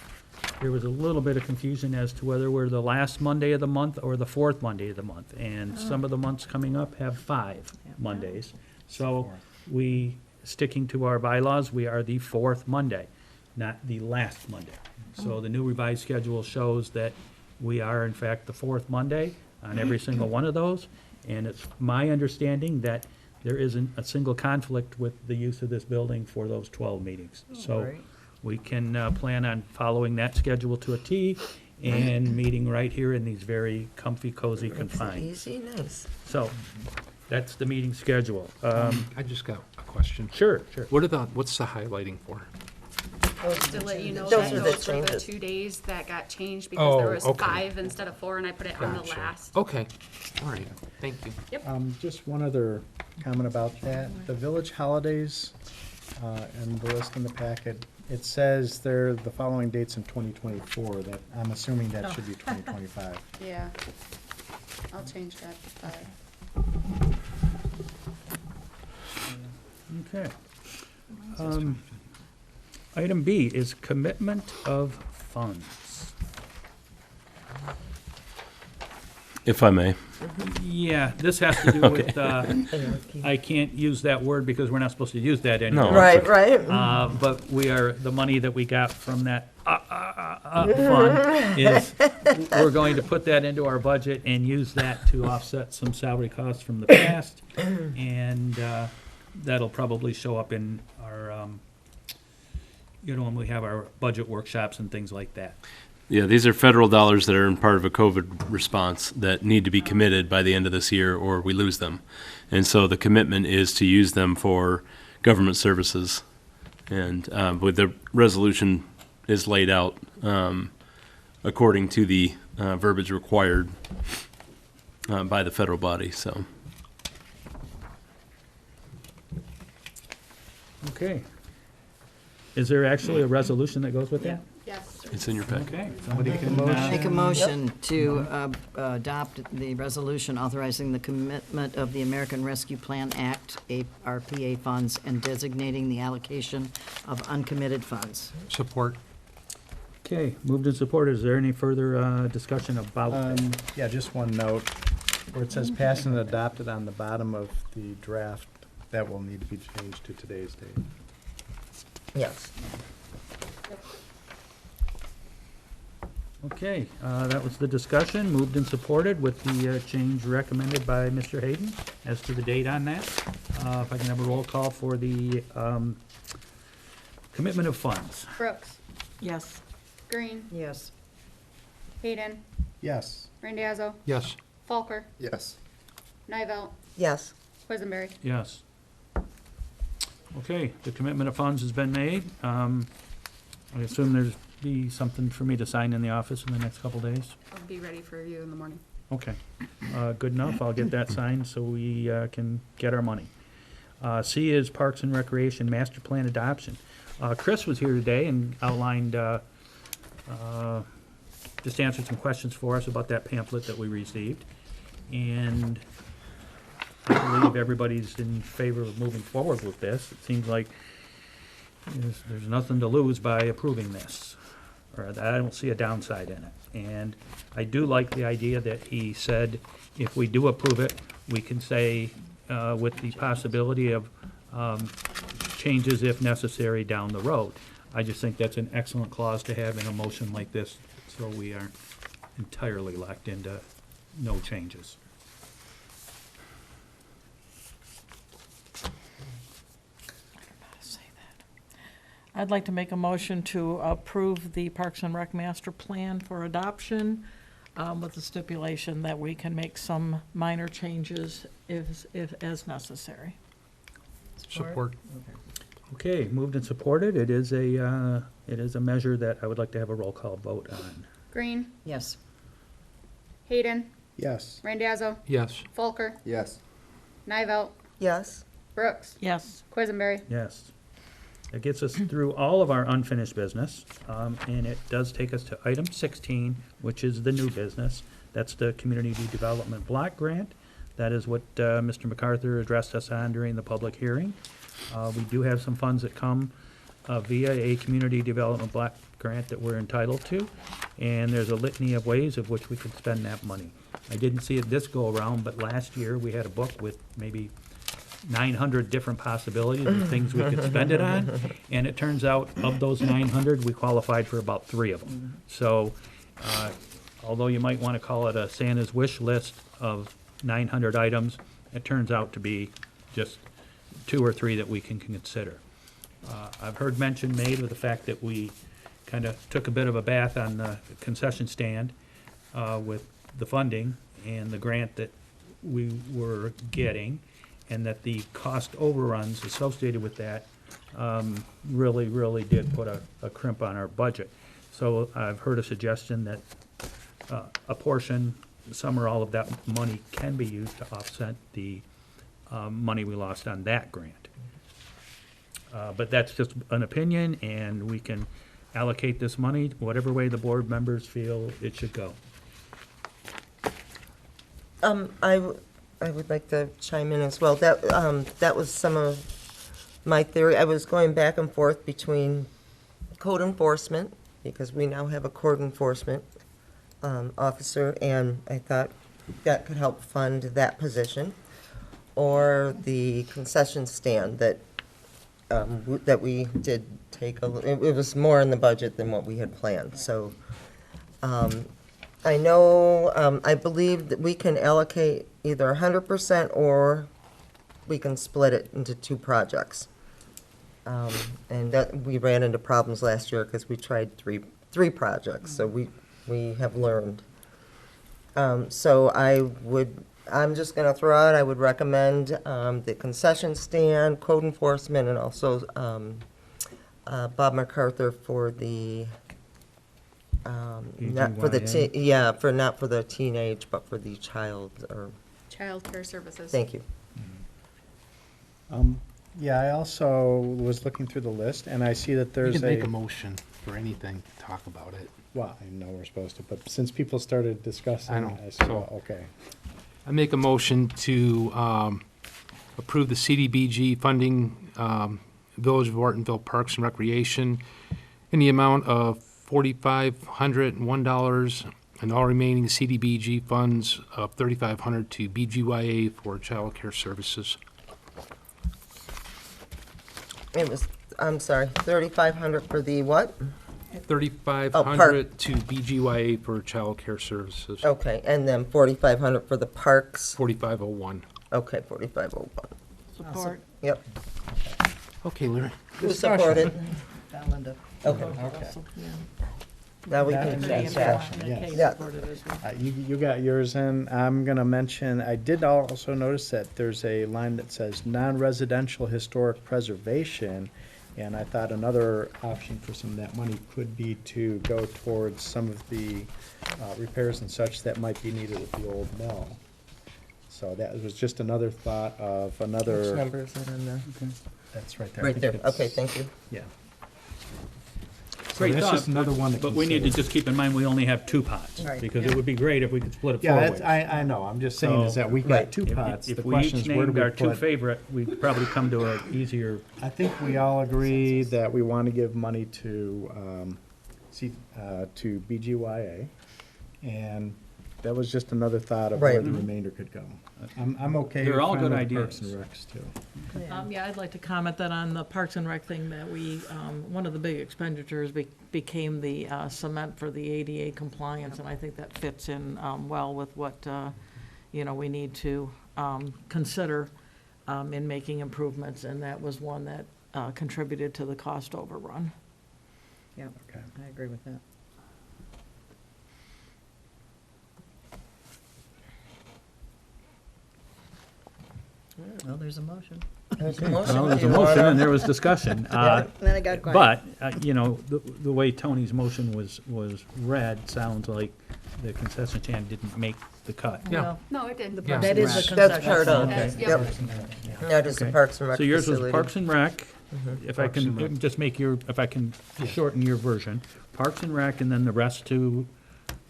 S1: there was a little bit of confusion as to whether we're the last Monday of the month or the fourth Monday of the month. And some of the months coming up have 5 Mondays. So sticking to our bylaws, we are the fourth Monday, not the last Monday. So the new revised schedule shows that we are in fact the fourth Monday on every single one of those. And it's my understanding that there isn't a single conflict with the use of this building for those 12 meetings. So
S6: Great.
S1: we can plan on following that schedule to a T and meeting right here in these very comfy, cozy
S8: Makes it
S1: confines.
S8: easy, nice.
S1: So that's the meeting schedule.
S11: I just got a question.
S1: Sure.
S11: What's the highlighting for?
S4: To let you know
S8: Those
S4: that
S8: are the
S4: those were the
S8: changes.
S4: 2 days that got changed because there
S11: Oh,
S4: was
S11: okay.
S4: 5 instead of 4, and I put it on the
S11: Gotcha.
S4: last.
S11: Okay, all right, thank you.
S3: Just one other comment about that. The village holidays, and the list in the packet, it says they're the following dates in 2024, that, I'm assuming that should be 2025.
S4: Yeah. I'll change that to 5.
S1: Okay. Item B is commitment of funds.
S2: If I may.
S1: Yeah, this has to do with, I can't use that word because we're not supposed to use that anymore.
S2: No.
S8: Right, right.
S1: But the money that we got from that fund is, we're going to put that into our budget and use that to offset some salary costs from the past. And that'll probably show up in our, when we have our budget workshops and things like that.
S2: Yeah, these are federal dollars that are in part of a COVID response that need to be committed by the end of this year or we lose them. And so the commitment is to use them for government services. And with the resolution is laid out according to the verbiage required. by the federal body. So
S1: Okay. Is there actually a resolution that goes with that?
S4: Yes.
S2: it's in your packet.
S1: Okay, somebody can,
S6: Make a motion to adopt the resolution authorizing the commitment of the American Rescue Plan Act, RPA funds, and designating the allocation of uncommitted funds.
S11: Support.
S1: okay, moved and supported. Is there any further discussion about that?
S3: Yeah, just one note, where it says passed and adopted on the bottom of the draft, that will need to be changed to today's date.
S8: Yes.
S1: Okay, that was the discussion, moved and supported with the change recommended by Mr. Hayden as to the date on that. If I can have a roll call for the commitment of funds.
S4: Brooks,
S10: Yes.
S4: Green,
S6: Yes.
S4: Hayden,
S3: Yes.
S4: Randazzo,
S11: Yes.
S4: Falker,
S5: Yes.
S4: Nivell,
S8: Yes.
S4: Quisenberry.
S1: Yes. Okay, the commitment of funds has been made. I assume there's be something for me to sign in the office in the next couple days?
S4: I'll be ready for you in the morning.
S1: Okay, good enough. I'll get that signed so we can get our money. C is Parks and Recreation Master Plan Adoption. Chris was here today and outlined, just answered some questions for us about that pamphlet that we received. And I believe everybody's in favor of moving forward with this. It seems like there's nothing to lose by approving this, or I don't see a downside in it. And I do like the idea that he said, if we do approve it, we can say, with the possibility of changes if necessary down the road. I just think that's an excellent clause to have in a motion like this, so we aren't entirely locked into no changes.
S10: I'd like to make a motion to approve the Parks and Rec Master Plan for adoption, with the stipulation that we can make some minor changes if as necessary.
S11: Support.
S1: Okay, moved and supported. It is a measure that I would like to have a roll call vote on.
S4: Green,
S6: Yes.
S4: Hayden,
S3: Yes.
S4: Randazzo,
S11: Yes.
S4: Falker,
S5: Yes.
S4: Nivell,
S8: Yes.
S4: Brooks,
S10: Yes.
S4: Quisenberry.
S1: Yes. That gets us through all of our unfinished business, and it does take us to item 16, which is the new business. That's the Community Development Block Grant. That is what Mr. MacArthur addressed us on during the public hearing. We do have some funds that come via a Community Development Block Grant that we're entitled to, and there's a litany of ways of which we could spend that money. I didn't see it this go-around, but last year, we had a book with maybe 900 different possibilities of things we could spend it on, and it turns out, of those 900, we qualified for about 3 of them. So, although you might want to call it a Santa's wish list of 900 items, it turns out to be just 2 or 3 that we can consider. I've heard mention made of the fact that we kind of took a bit of a bath on the concession stand with the funding and the grant that we were getting, and that the cost overruns associated with that really did put a crimp on our budget. So I've heard a suggestion that a portion, some or all of that money can be used to offset the money we lost on that grant. But that's just an opinion, and we can allocate this money whatever way the board members feel it should go.
S8: I would like to chime in as well. That was some of my theory. I was going back and forth between code enforcement, because we now have a code enforcement officer, and I thought that could help fund that position, or the concession stand that we did take it was more in the budget than what we had planned. So I know, I believe that we can allocate either 100% or we can split it into 2 projects. And that, we ran into problems last year because we tried three projects, so we have learned. So I'm just gonna throw out, I would recommend the concession stand, code enforcement, and also Bob MacArthur for the not for the,
S1: BGYA?
S8: yeah, not for the teenage, but for the child, or,
S4: Child care services.
S8: thank you.
S3: Yeah, I also was looking through the list, and I see that
S11: You
S3: there's
S11: can make
S3: a,
S11: a motion for anything, talk about it.
S3: well, I know we're supposed to, but since people started discussing,
S11: I know,
S3: I said,
S11: so-
S3: well, okay.
S11: I make a motion to approve the CDBG funding, Village of Ortonville Parks and Recreation in the amount of $4,501 and all remaining CDBG funds of $3,500 to BGYA for child care services.
S8: It was, I'm sorry, 3,500 for the what?
S11: $3,500 to BGYA for child care services.
S8: Okay, and then 4,500 for the parks?
S11: 4501.
S8: Okay, 4,501.
S10: Support.
S8: Yep.
S11: Okay, Larry.
S8: Who supported?
S6: Linda.
S8: Okay,
S10: Also, yeah.
S8: now we
S3: That
S8: can
S3: is
S8: check
S3: yes.
S8: that.
S10: Kay
S8: Yeah.
S10: supported as well.
S3: You got yours in. I'm gonna mention, I did also notice that there's a line that says non-residential historic preservation. And I thought another option for some of that money could be to go towards some of the repairs and such that might be needed at the old mill. So that was just another thought of
S8: Which
S3: another,
S8: number is that on there?
S3: that's right there. I
S8: Right
S3: think
S8: there,
S3: it's-
S8: okay, thank you.
S3: Yeah.
S1: Great
S3: that's
S1: thought,
S3: just another one to
S1: but we need to
S3: consider.
S1: just keep in mind, we only have two pots,
S6: Right.
S1: because it would be great if we could split it
S3: Yeah,
S1: four
S3: that's,
S1: ways.
S3: I know, I'm just saying is
S1: So-
S3: that we
S8: Right.
S3: got two
S1: If-
S3: pots.
S1: If
S3: The
S1: we
S3: question
S1: each
S3: is where do
S1: named
S3: we
S1: our two
S3: put?
S1: favorite, we'd probably come to an easier,
S3: I think we all agree that we want to give money to, to BGYA. And that was just another thought of where
S8: Right.
S3: the remainder could go. I'm okay.
S1: They're all
S3: fine
S1: good
S3: with the Parks
S1: ideas.
S3: and Recs too.
S10: Yeah, I'd like to comment that on the Parks and Rec thing, that we, one of the big expenditures became the cement for the ADA compliance, and I think that fits in well with what, we need to consider in making improvements, and that was one that contributed to the cost overrun.
S6: Yeah,
S3: Okay.
S6: I agree with that. Well, there's a motion.
S8: There's a motion.
S1: well, there's
S8: Do
S1: a
S8: you
S1: motion
S8: wanna-
S1: and there was discussion.
S6: Then I got quiet.
S1: But, the way Tony's motion was read, sounds like the concession stand didn't make the cut.
S11: Yeah.
S10: Well,
S4: No, it didn't.
S11: Yeah.
S10: That is the
S8: That's
S10: concession
S8: part of,
S10: stand.
S4: That's-
S8: yep. That is the
S1: Okay.
S8: Parks and Rec
S1: So yours was
S8: facility.
S1: Parks and Rec, if I
S11: Parks and
S1: can
S11: Rec.
S1: just make if I can shorten your version, Parks and Rec, and then the rest to,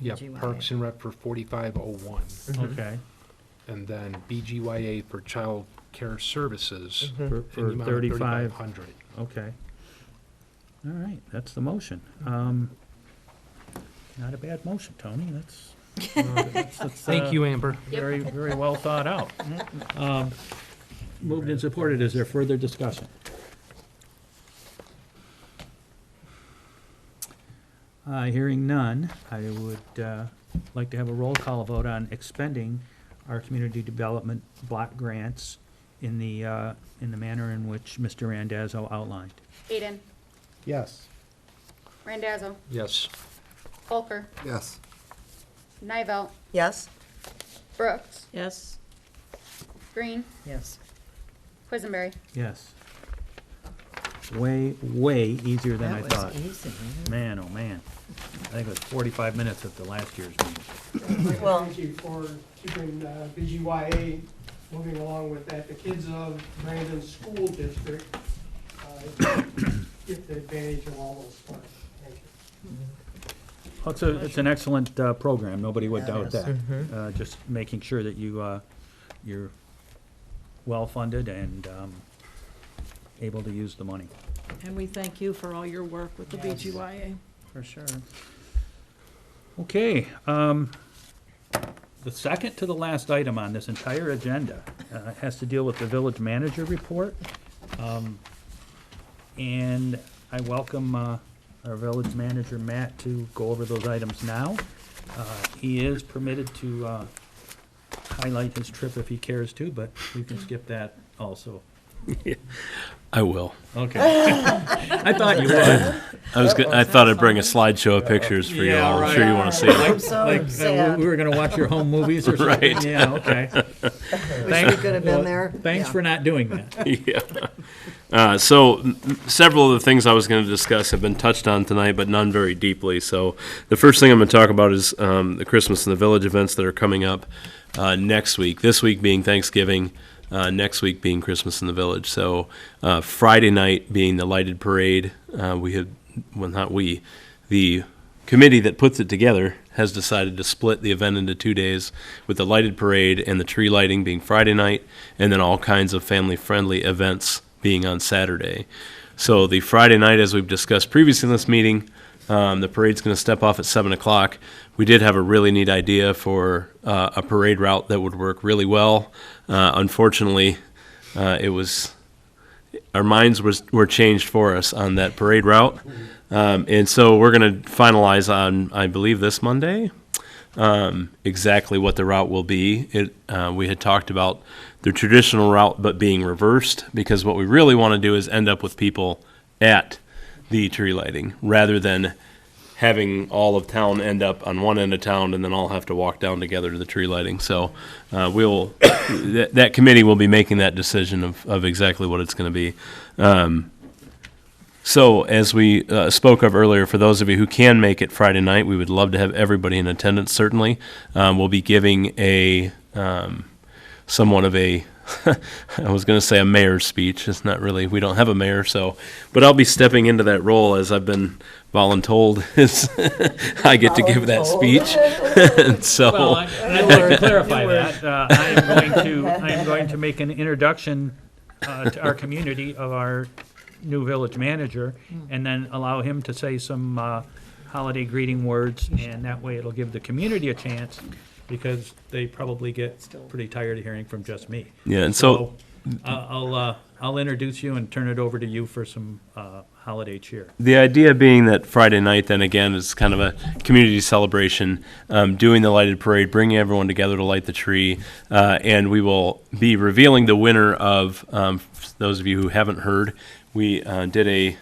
S11: Yeah,
S6: BGYA.
S11: Parks and Rec for 4501.
S1: okay,
S11: And then BGYA for child care services
S1: for
S11: in the
S1: for
S11: amount of
S1: 35,
S11: 3,500.
S1: okay. All right, that's the motion. Not a bad motion, Tony, that's.
S11: Thank you, Amber.
S1: Very, very well thought out. Moved and supported, is there further discussion? Hearing none, I would like to have a roll call vote on expending our community development block grants in the manner in which Mr. Randazzo outlined.
S4: Aiden,
S3: Yes.
S4: Randazzo,
S11: Yes.
S4: Folker,
S5: Yes.
S4: Nivell,
S8: Yes?
S4: Brooks,
S10: Yes,
S4: Green,
S6: Yes.
S4: Quisenberry.
S1: Yes. Way, way easier than I
S6: That was
S1: thought.
S6: easy.
S1: Man, oh man. I think it was 45 minutes at the last year's meeting.
S8: Well-
S7: Thank you for keeping BGYA moving along with that. The kids of Brandon School District get the advantage of all those funds. Thank you.
S1: Well, it's an excellent program, nobody would
S6: Yeah, it
S1: doubt
S6: is.
S1: that. Just making sure that you're well-funded and able to use the money.
S10: and we thank you for all your work with the
S6: Yes.
S10: BGYA.
S6: For sure.
S1: Okay, the second to the last item on this entire agenda has to deal with the village manager report. And I welcome our village manager, Matt, to go over those items now. He is permitted to highlight his trip if he cares to, but we can skip that also.
S2: I will.
S1: Okay. I thought you would.
S2: I thought I'd bring a slideshow of pictures for you all. I'm sure you want to see them.
S6: I'm so sad.
S1: We were gonna watch your home movies or something?
S2: Right.
S1: Yeah, okay.
S6: Wish we could have been there.
S1: Thanks
S6: Yeah.
S1: for not doing that.
S2: Yeah. Several of the things I was going to discuss have been touched on tonight, but none very deeply. So the first thing I'm going to talk about is the Christmas in the Village events that are coming up next week. This week being Thanksgiving, next week being Christmas in the Village. So Friday night being the lighted parade. The committee that puts it together has decided to split the event into 2 days, with the lighted parade and the tree lighting being Friday night, and then all kinds of family-friendly events being on Saturday. So the Friday night, as we've discussed previously in this meeting, the parade's going to step off at 7 o'clock. We did have a really neat idea for a parade route that would work really well. Unfortunately, our minds were changed for us on that parade route. And so we're going to finalize on, I believe, this Monday, exactly what the route will be. We had talked about the traditional route but being reversed, because what we really want to do is end up with people at the tree lighting rather than having all of town end up on one end of town and then all have to walk down together to the tree lighting. So that committee will be making that decision of exactly what it's going to be. So as we spoke of earlier, for those of you who can make it Friday night, we would love to have everybody in attendance, certainly. We'll be giving somewhat of a, I was going to say a mayor's speech. It's not really, we don't have a mayor, but I'll be stepping into that role, as I've been voluntold, I get to give that speech. And so,
S1: Well, I'd like to clarify that. I am going to make an introduction to our community of our new village manager, and then allow him to say some holiday greeting words, and that way it'll give the community a chance, because they probably get pretty tired of hearing from just me.
S2: yeah, and so
S1: I'll introduce you and turn it over to you for some holiday cheer.
S2: the idea being that Friday night, then again, is kind of a community celebration, doing the lighted parade, bringing everyone together to light the tree, and we will be revealing the winner of, those of you who haven't heard, we did a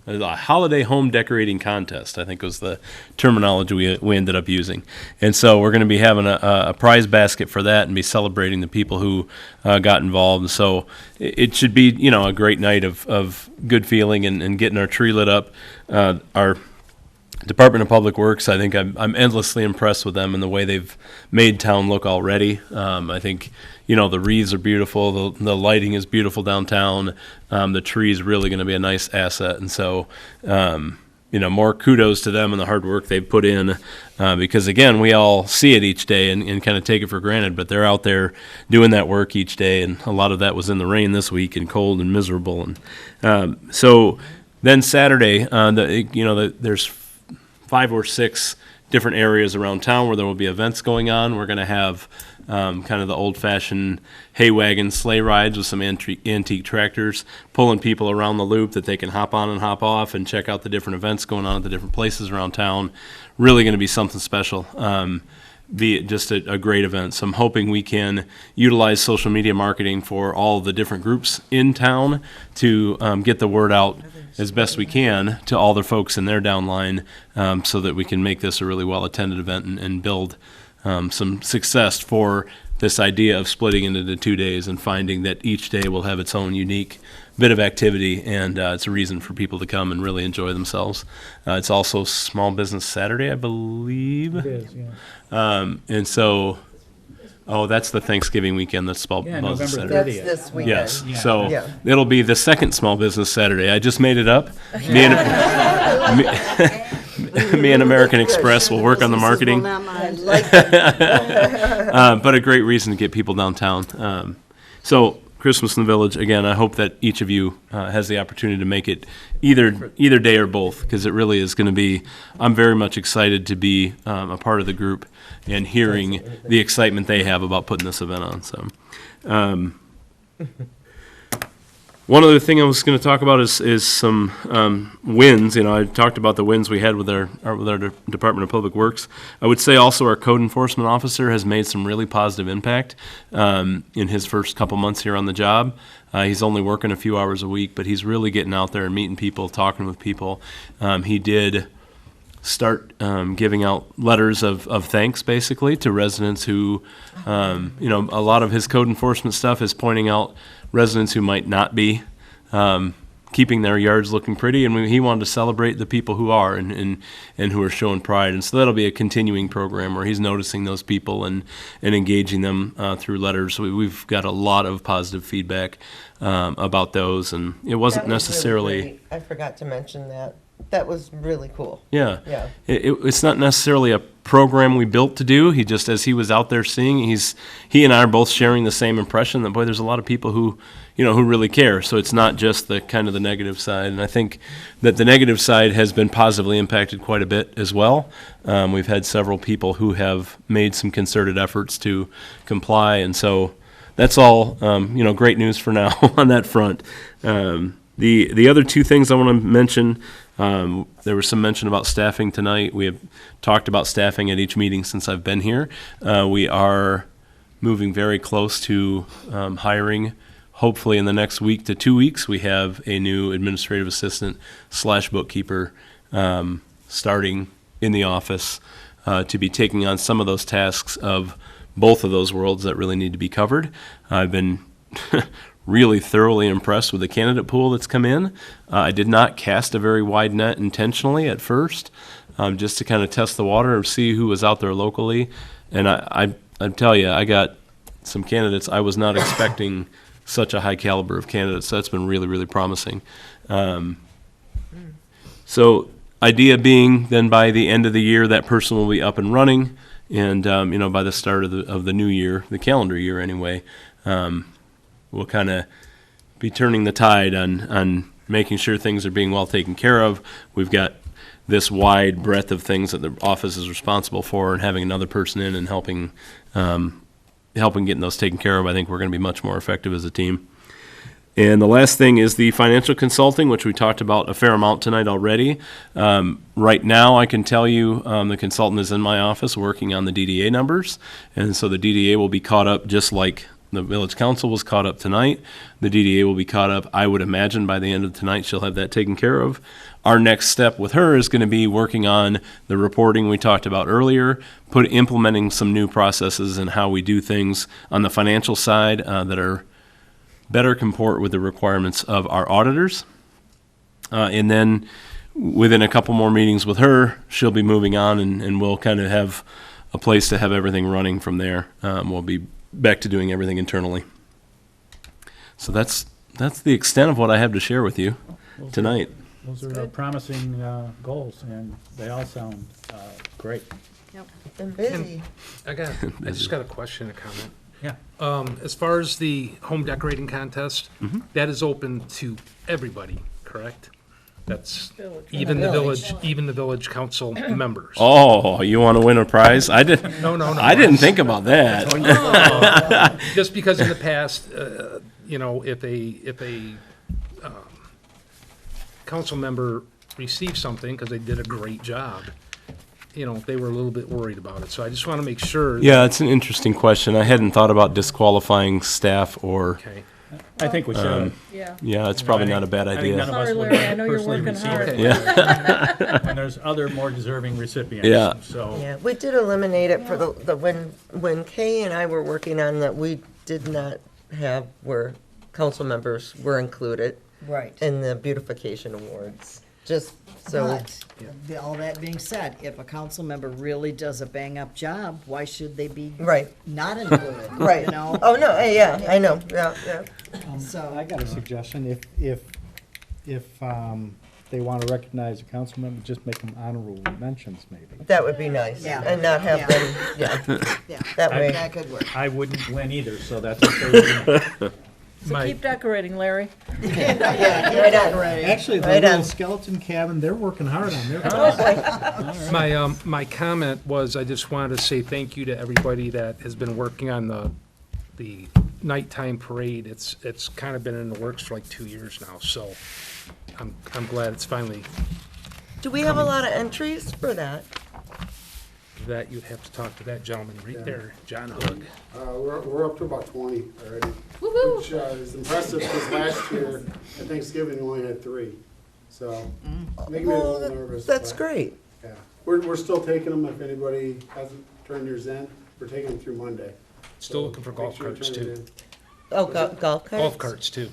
S2: holiday home decorating contest, I think was the terminology we ended up using. And so we're going to be having a prize basket for that and be celebrating the people who got involved. So it should be, a great night of good feeling and getting our tree lit up. Our Department of Public Works, I think I'm endlessly impressed with them and the way they've made town look already. I think, the wreaths are beautiful, the lighting is beautiful downtown, the tree is really going to be a nice asset. And so, more kudos to them and the hard work they've put in, because again, we all see it each day and kind of take it for granted, but they're out there doing that work each day, and a lot of that was in the rain this week and cold and miserable. And so then Saturday, there's 5 or 6 different areas around town where there will be events going on. We're going to have kind of the old-fashioned hay wagon sleigh rides with some antique tractors, pulling people around the loop that they can hop on and hop off and check out the different events going on at the different places around town. Really going to be something special. Be just a great event. So I'm hoping we can utilize social media marketing for all the different groups in town to get the word out as best we can to all the folks in their downline, so that we can make this a really well-attended event and build some success for this idea of splitting into the 2 days and finding that each day will have its own unique bit of activity, and it's a reason for people to come and really enjoy themselves. It's also Small Business Saturday, I believe.
S1: It is, yeah.
S2: And so, that's the Thanksgiving weekend. That's Small
S1: Yeah,
S2: Business
S1: November
S2: Saturday.
S1: 30th.
S8: That's this weekend.
S2: Yes,
S1: Yeah.
S2: so
S8: Yeah.
S2: it'll be the second Small Business Saturday. I just made it up. Me and American Express will work on the marketing.
S8: I like it.
S2: But a great reason to get people downtown. So Christmas in the Village, again, I hope that each of you has the opportunity to make it either day or both, because it really is going to be, I'm very much excited to be a part of the group and hearing the excitement they have about putting this event on. So One other thing I was going to talk about is some wins. You know, I talked about the wins we had with our Department of Public Works. I would say also our code enforcement officer has made some really positive impact in his first couple months here on the job. He's only working a few hours a week, but he's really getting out there and meeting people, talking with people. He did start giving out letters of thanks, basically, to residents who, you know, a lot of his code enforcement stuff is pointing out residents who might not be keeping their yards looking pretty, and he wanted to celebrate the people who are and who are showing pride. And so that'll be a continuing program where he's noticing those people and engaging them through letters. We've got a lot of positive feedback about those, and it wasn't
S8: That was really
S2: necessarily...
S8: great. I forgot to mention that. That was really cool.
S2: Yeah.
S8: Yeah.
S2: It's not necessarily a program we built to do. He just, as he was out there seeing, he and I are both sharing the same impression that, boy, there's a lot of people who, you know, who really care. So it's not just the kind of the negative side. And I think that the negative side has been positively impacted quite a bit as well. We've had several people who have made some concerted efforts to comply. And so that's all, you know, great news for now on that front. The other two things I want to mention, there was some mention about staffing tonight. We have talked about staffing at each meeting since I've been here. We are moving very close to hiring. Hopefully in the next week to 2 weeks, we have a new administrative assistant / bookkeeper starting in the office to be taking on some of those tasks of both of those worlds that really need to be covered. I've been really thoroughly impressed with the candidate pool that's come in. I did not cast a very wide net intentionally at first, just to kind of test the water and see who was out there locally. And I tell you, I got some candidates. I was not expecting such a high caliber of candidates. So that's been really, really promising. So idea being then by the end of the year, that person will be up and running. And, you know, by the start of the new year, the calendar year anyway, we'll kind of be turning the tide on making sure things are being well taken care of. We've got this wide breadth of things that the office is responsible for, and having another person in and helping getting those taken care of, I think we're going to be much more effective as a team. And the last thing is the financial consulting, which we talked about a fair amount tonight already. Right now, I can tell you the consultant is in my office working on the DDA numbers, and so the DDA will be caught up just like the village council was caught up tonight. The DDA will be caught up, I would imagine, by the end of tonight. She'll have that taken care of. Our next step with her is going to be working on the reporting we talked about earlier, implementing some new processes and how we do things on the financial side that are better comport with the requirements of our auditors. And then within a couple more meetings with her, she'll be moving on and we'll kind of have a place to have everything running from there. We'll be back to doing everything internally. So that's the extent of what I have to share with you tonight.
S1: Those are promising goals, and they all sound great.
S10: Yep.
S8: Been busy.
S11: I just got a question, a comment.
S1: Yeah.
S11: As far as the home decorating contest, that is open to everybody, correct? That's even the village council members.
S2: Oh, you want to win a prize? I didn't.
S11: No.
S2: I didn't think about that.
S11: Just because in the past, you know, if a council member received something because they did a great job, you know, they were a little bit worried about it. So I just want to make sure.
S2: Yeah, it's an interesting question. I hadn't thought about disqualifying staff or.
S11: Okay.
S1: I think we should.
S2: Yeah, it's probably not a bad
S1: I think none
S2: idea.
S1: of us
S10: Sorry,
S1: would
S10: Larry, I know you're
S1: personally
S10: working
S1: receive
S10: hard.
S1: it.
S2: Yeah.
S1: And there's other more deserving recipients.
S2: Yeah.
S1: So,
S8: Yeah, we did eliminate it for the when Kay and I were working on that, we did not have where council members were included
S6: Right.
S8: in the beautification awards. Just so,
S6: But, all that being said, if a council member really does a bang-up job, why should they be
S8: right,
S6: not included?
S8: right.
S6: You know?
S8: Oh, no, yeah, I know, yeah.
S6: So,
S3: I got a suggestion, if they want to recognize a council member, just make them honorable mentions, maybe.
S8: That would be nice.
S6: Yeah.
S8: And not have
S6: Yeah.
S8: them, yeah,
S6: yeah,
S8: that way.
S6: that could work.
S1: I wouldn't win either, so that's okay with me.
S10: So keep decorating, Larry.
S8: Yeah, right on.
S3: Actually, the
S8: Right
S3: little
S8: on.
S3: skeleton cabin, they're working hard on their.
S11: My comment was, I just wanted to say thank you to everybody that has been working on the nighttime parade. It's kind of been in the works for like 2 years now, so I'm glad it's finally,
S8: Do we have a lot of entries for that?
S11: that you'd have to talk to that gentleman right there, John Hug.
S12: We're up to about 20 already,
S4: Woo-hoo.
S12: which is impressive because last year at Thanksgiving we only had 3. So making me a
S8: Well,
S12: little nervous.
S8: that's
S12: but,
S8: great.
S12: Yeah, we're still taking them if anybody hasn't turned yours in. We're taking them through Monday.
S11: Still
S12: So
S11: looking for
S12: make
S11: golf
S12: sure you
S11: carts
S12: turn it
S11: too.
S12: in.
S8: Oh, golf carts?
S11: Golf carts too.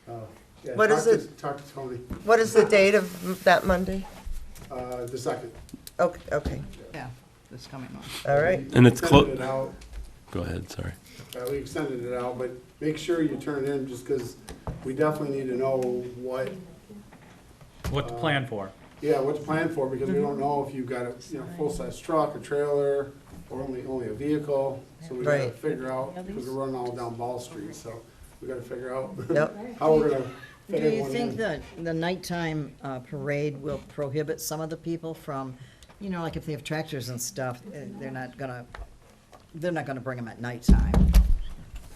S12: Yeah,
S8: What
S12: talk
S8: is
S12: to-
S8: it?
S12: Talk to Tony,
S8: What is the date of that Monday?
S12: the 2nd.
S8: Okay,
S6: Yeah, this coming month.
S8: all right.
S2: And it's
S12: Extended it
S2: close.
S12: out.
S2: Go ahead, sorry.
S12: We extended it out, but make sure you turn it in just because we definitely need to know what,
S1: What to plan for.
S12: yeah, what to plan for, because we don't know if you've got a, full-size truck, a trailer, or only a vehicle. So we gotta
S8: Right.
S12: figure out, because we're running all down Ball Street, so we gotta figure out
S8: Yep.
S12: how we're gonna fit
S6: Do you
S12: everyone
S6: think
S12: in.
S6: that the nighttime parade will prohibit some of the people from, like if they have tractors and stuff, they're not gonna bring them at nighttime?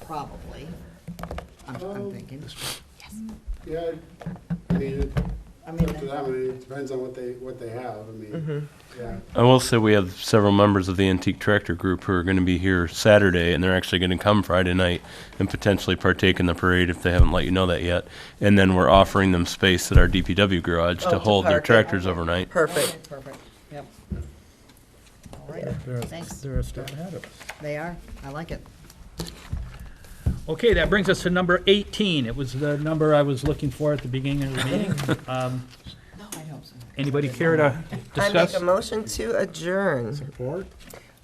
S6: Probably, I'm thinking.
S12: Yeah, I mean,
S6: I
S12: it's
S6: mean,
S12: up to them, I mean, it depends on what they have, I mean, yeah.
S2: I will say we have several members of the Antique Tractor Group who are going to be here Saturday, and they're actually going to come Friday night and potentially partake in the parade if they haven't let you know that yet. And then we're offering them space at our DPW garage
S8: Oh,
S2: to
S8: to
S2: hold their
S8: park it.
S2: tractors overnight.
S8: Perfect.
S6: perfect, yep. All right, thanks.
S3: They're a step ahead of us.
S6: They are, I like it.
S1: Okay, that brings us to number 18. It was the number I was looking for at the beginning of the meeting.
S6: I hope so.
S1: Anybody care to
S8: I make
S1: discuss?
S8: a motion to adjourn.
S3: Support?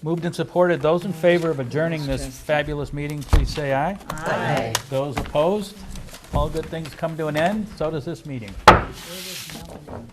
S1: Moved and supported. Those in favor of adjourning this fabulous meeting, please say aye.
S8: Aye.
S1: Those opposed? All good things come to an end, so does this meeting.
S6: Where does Melanie-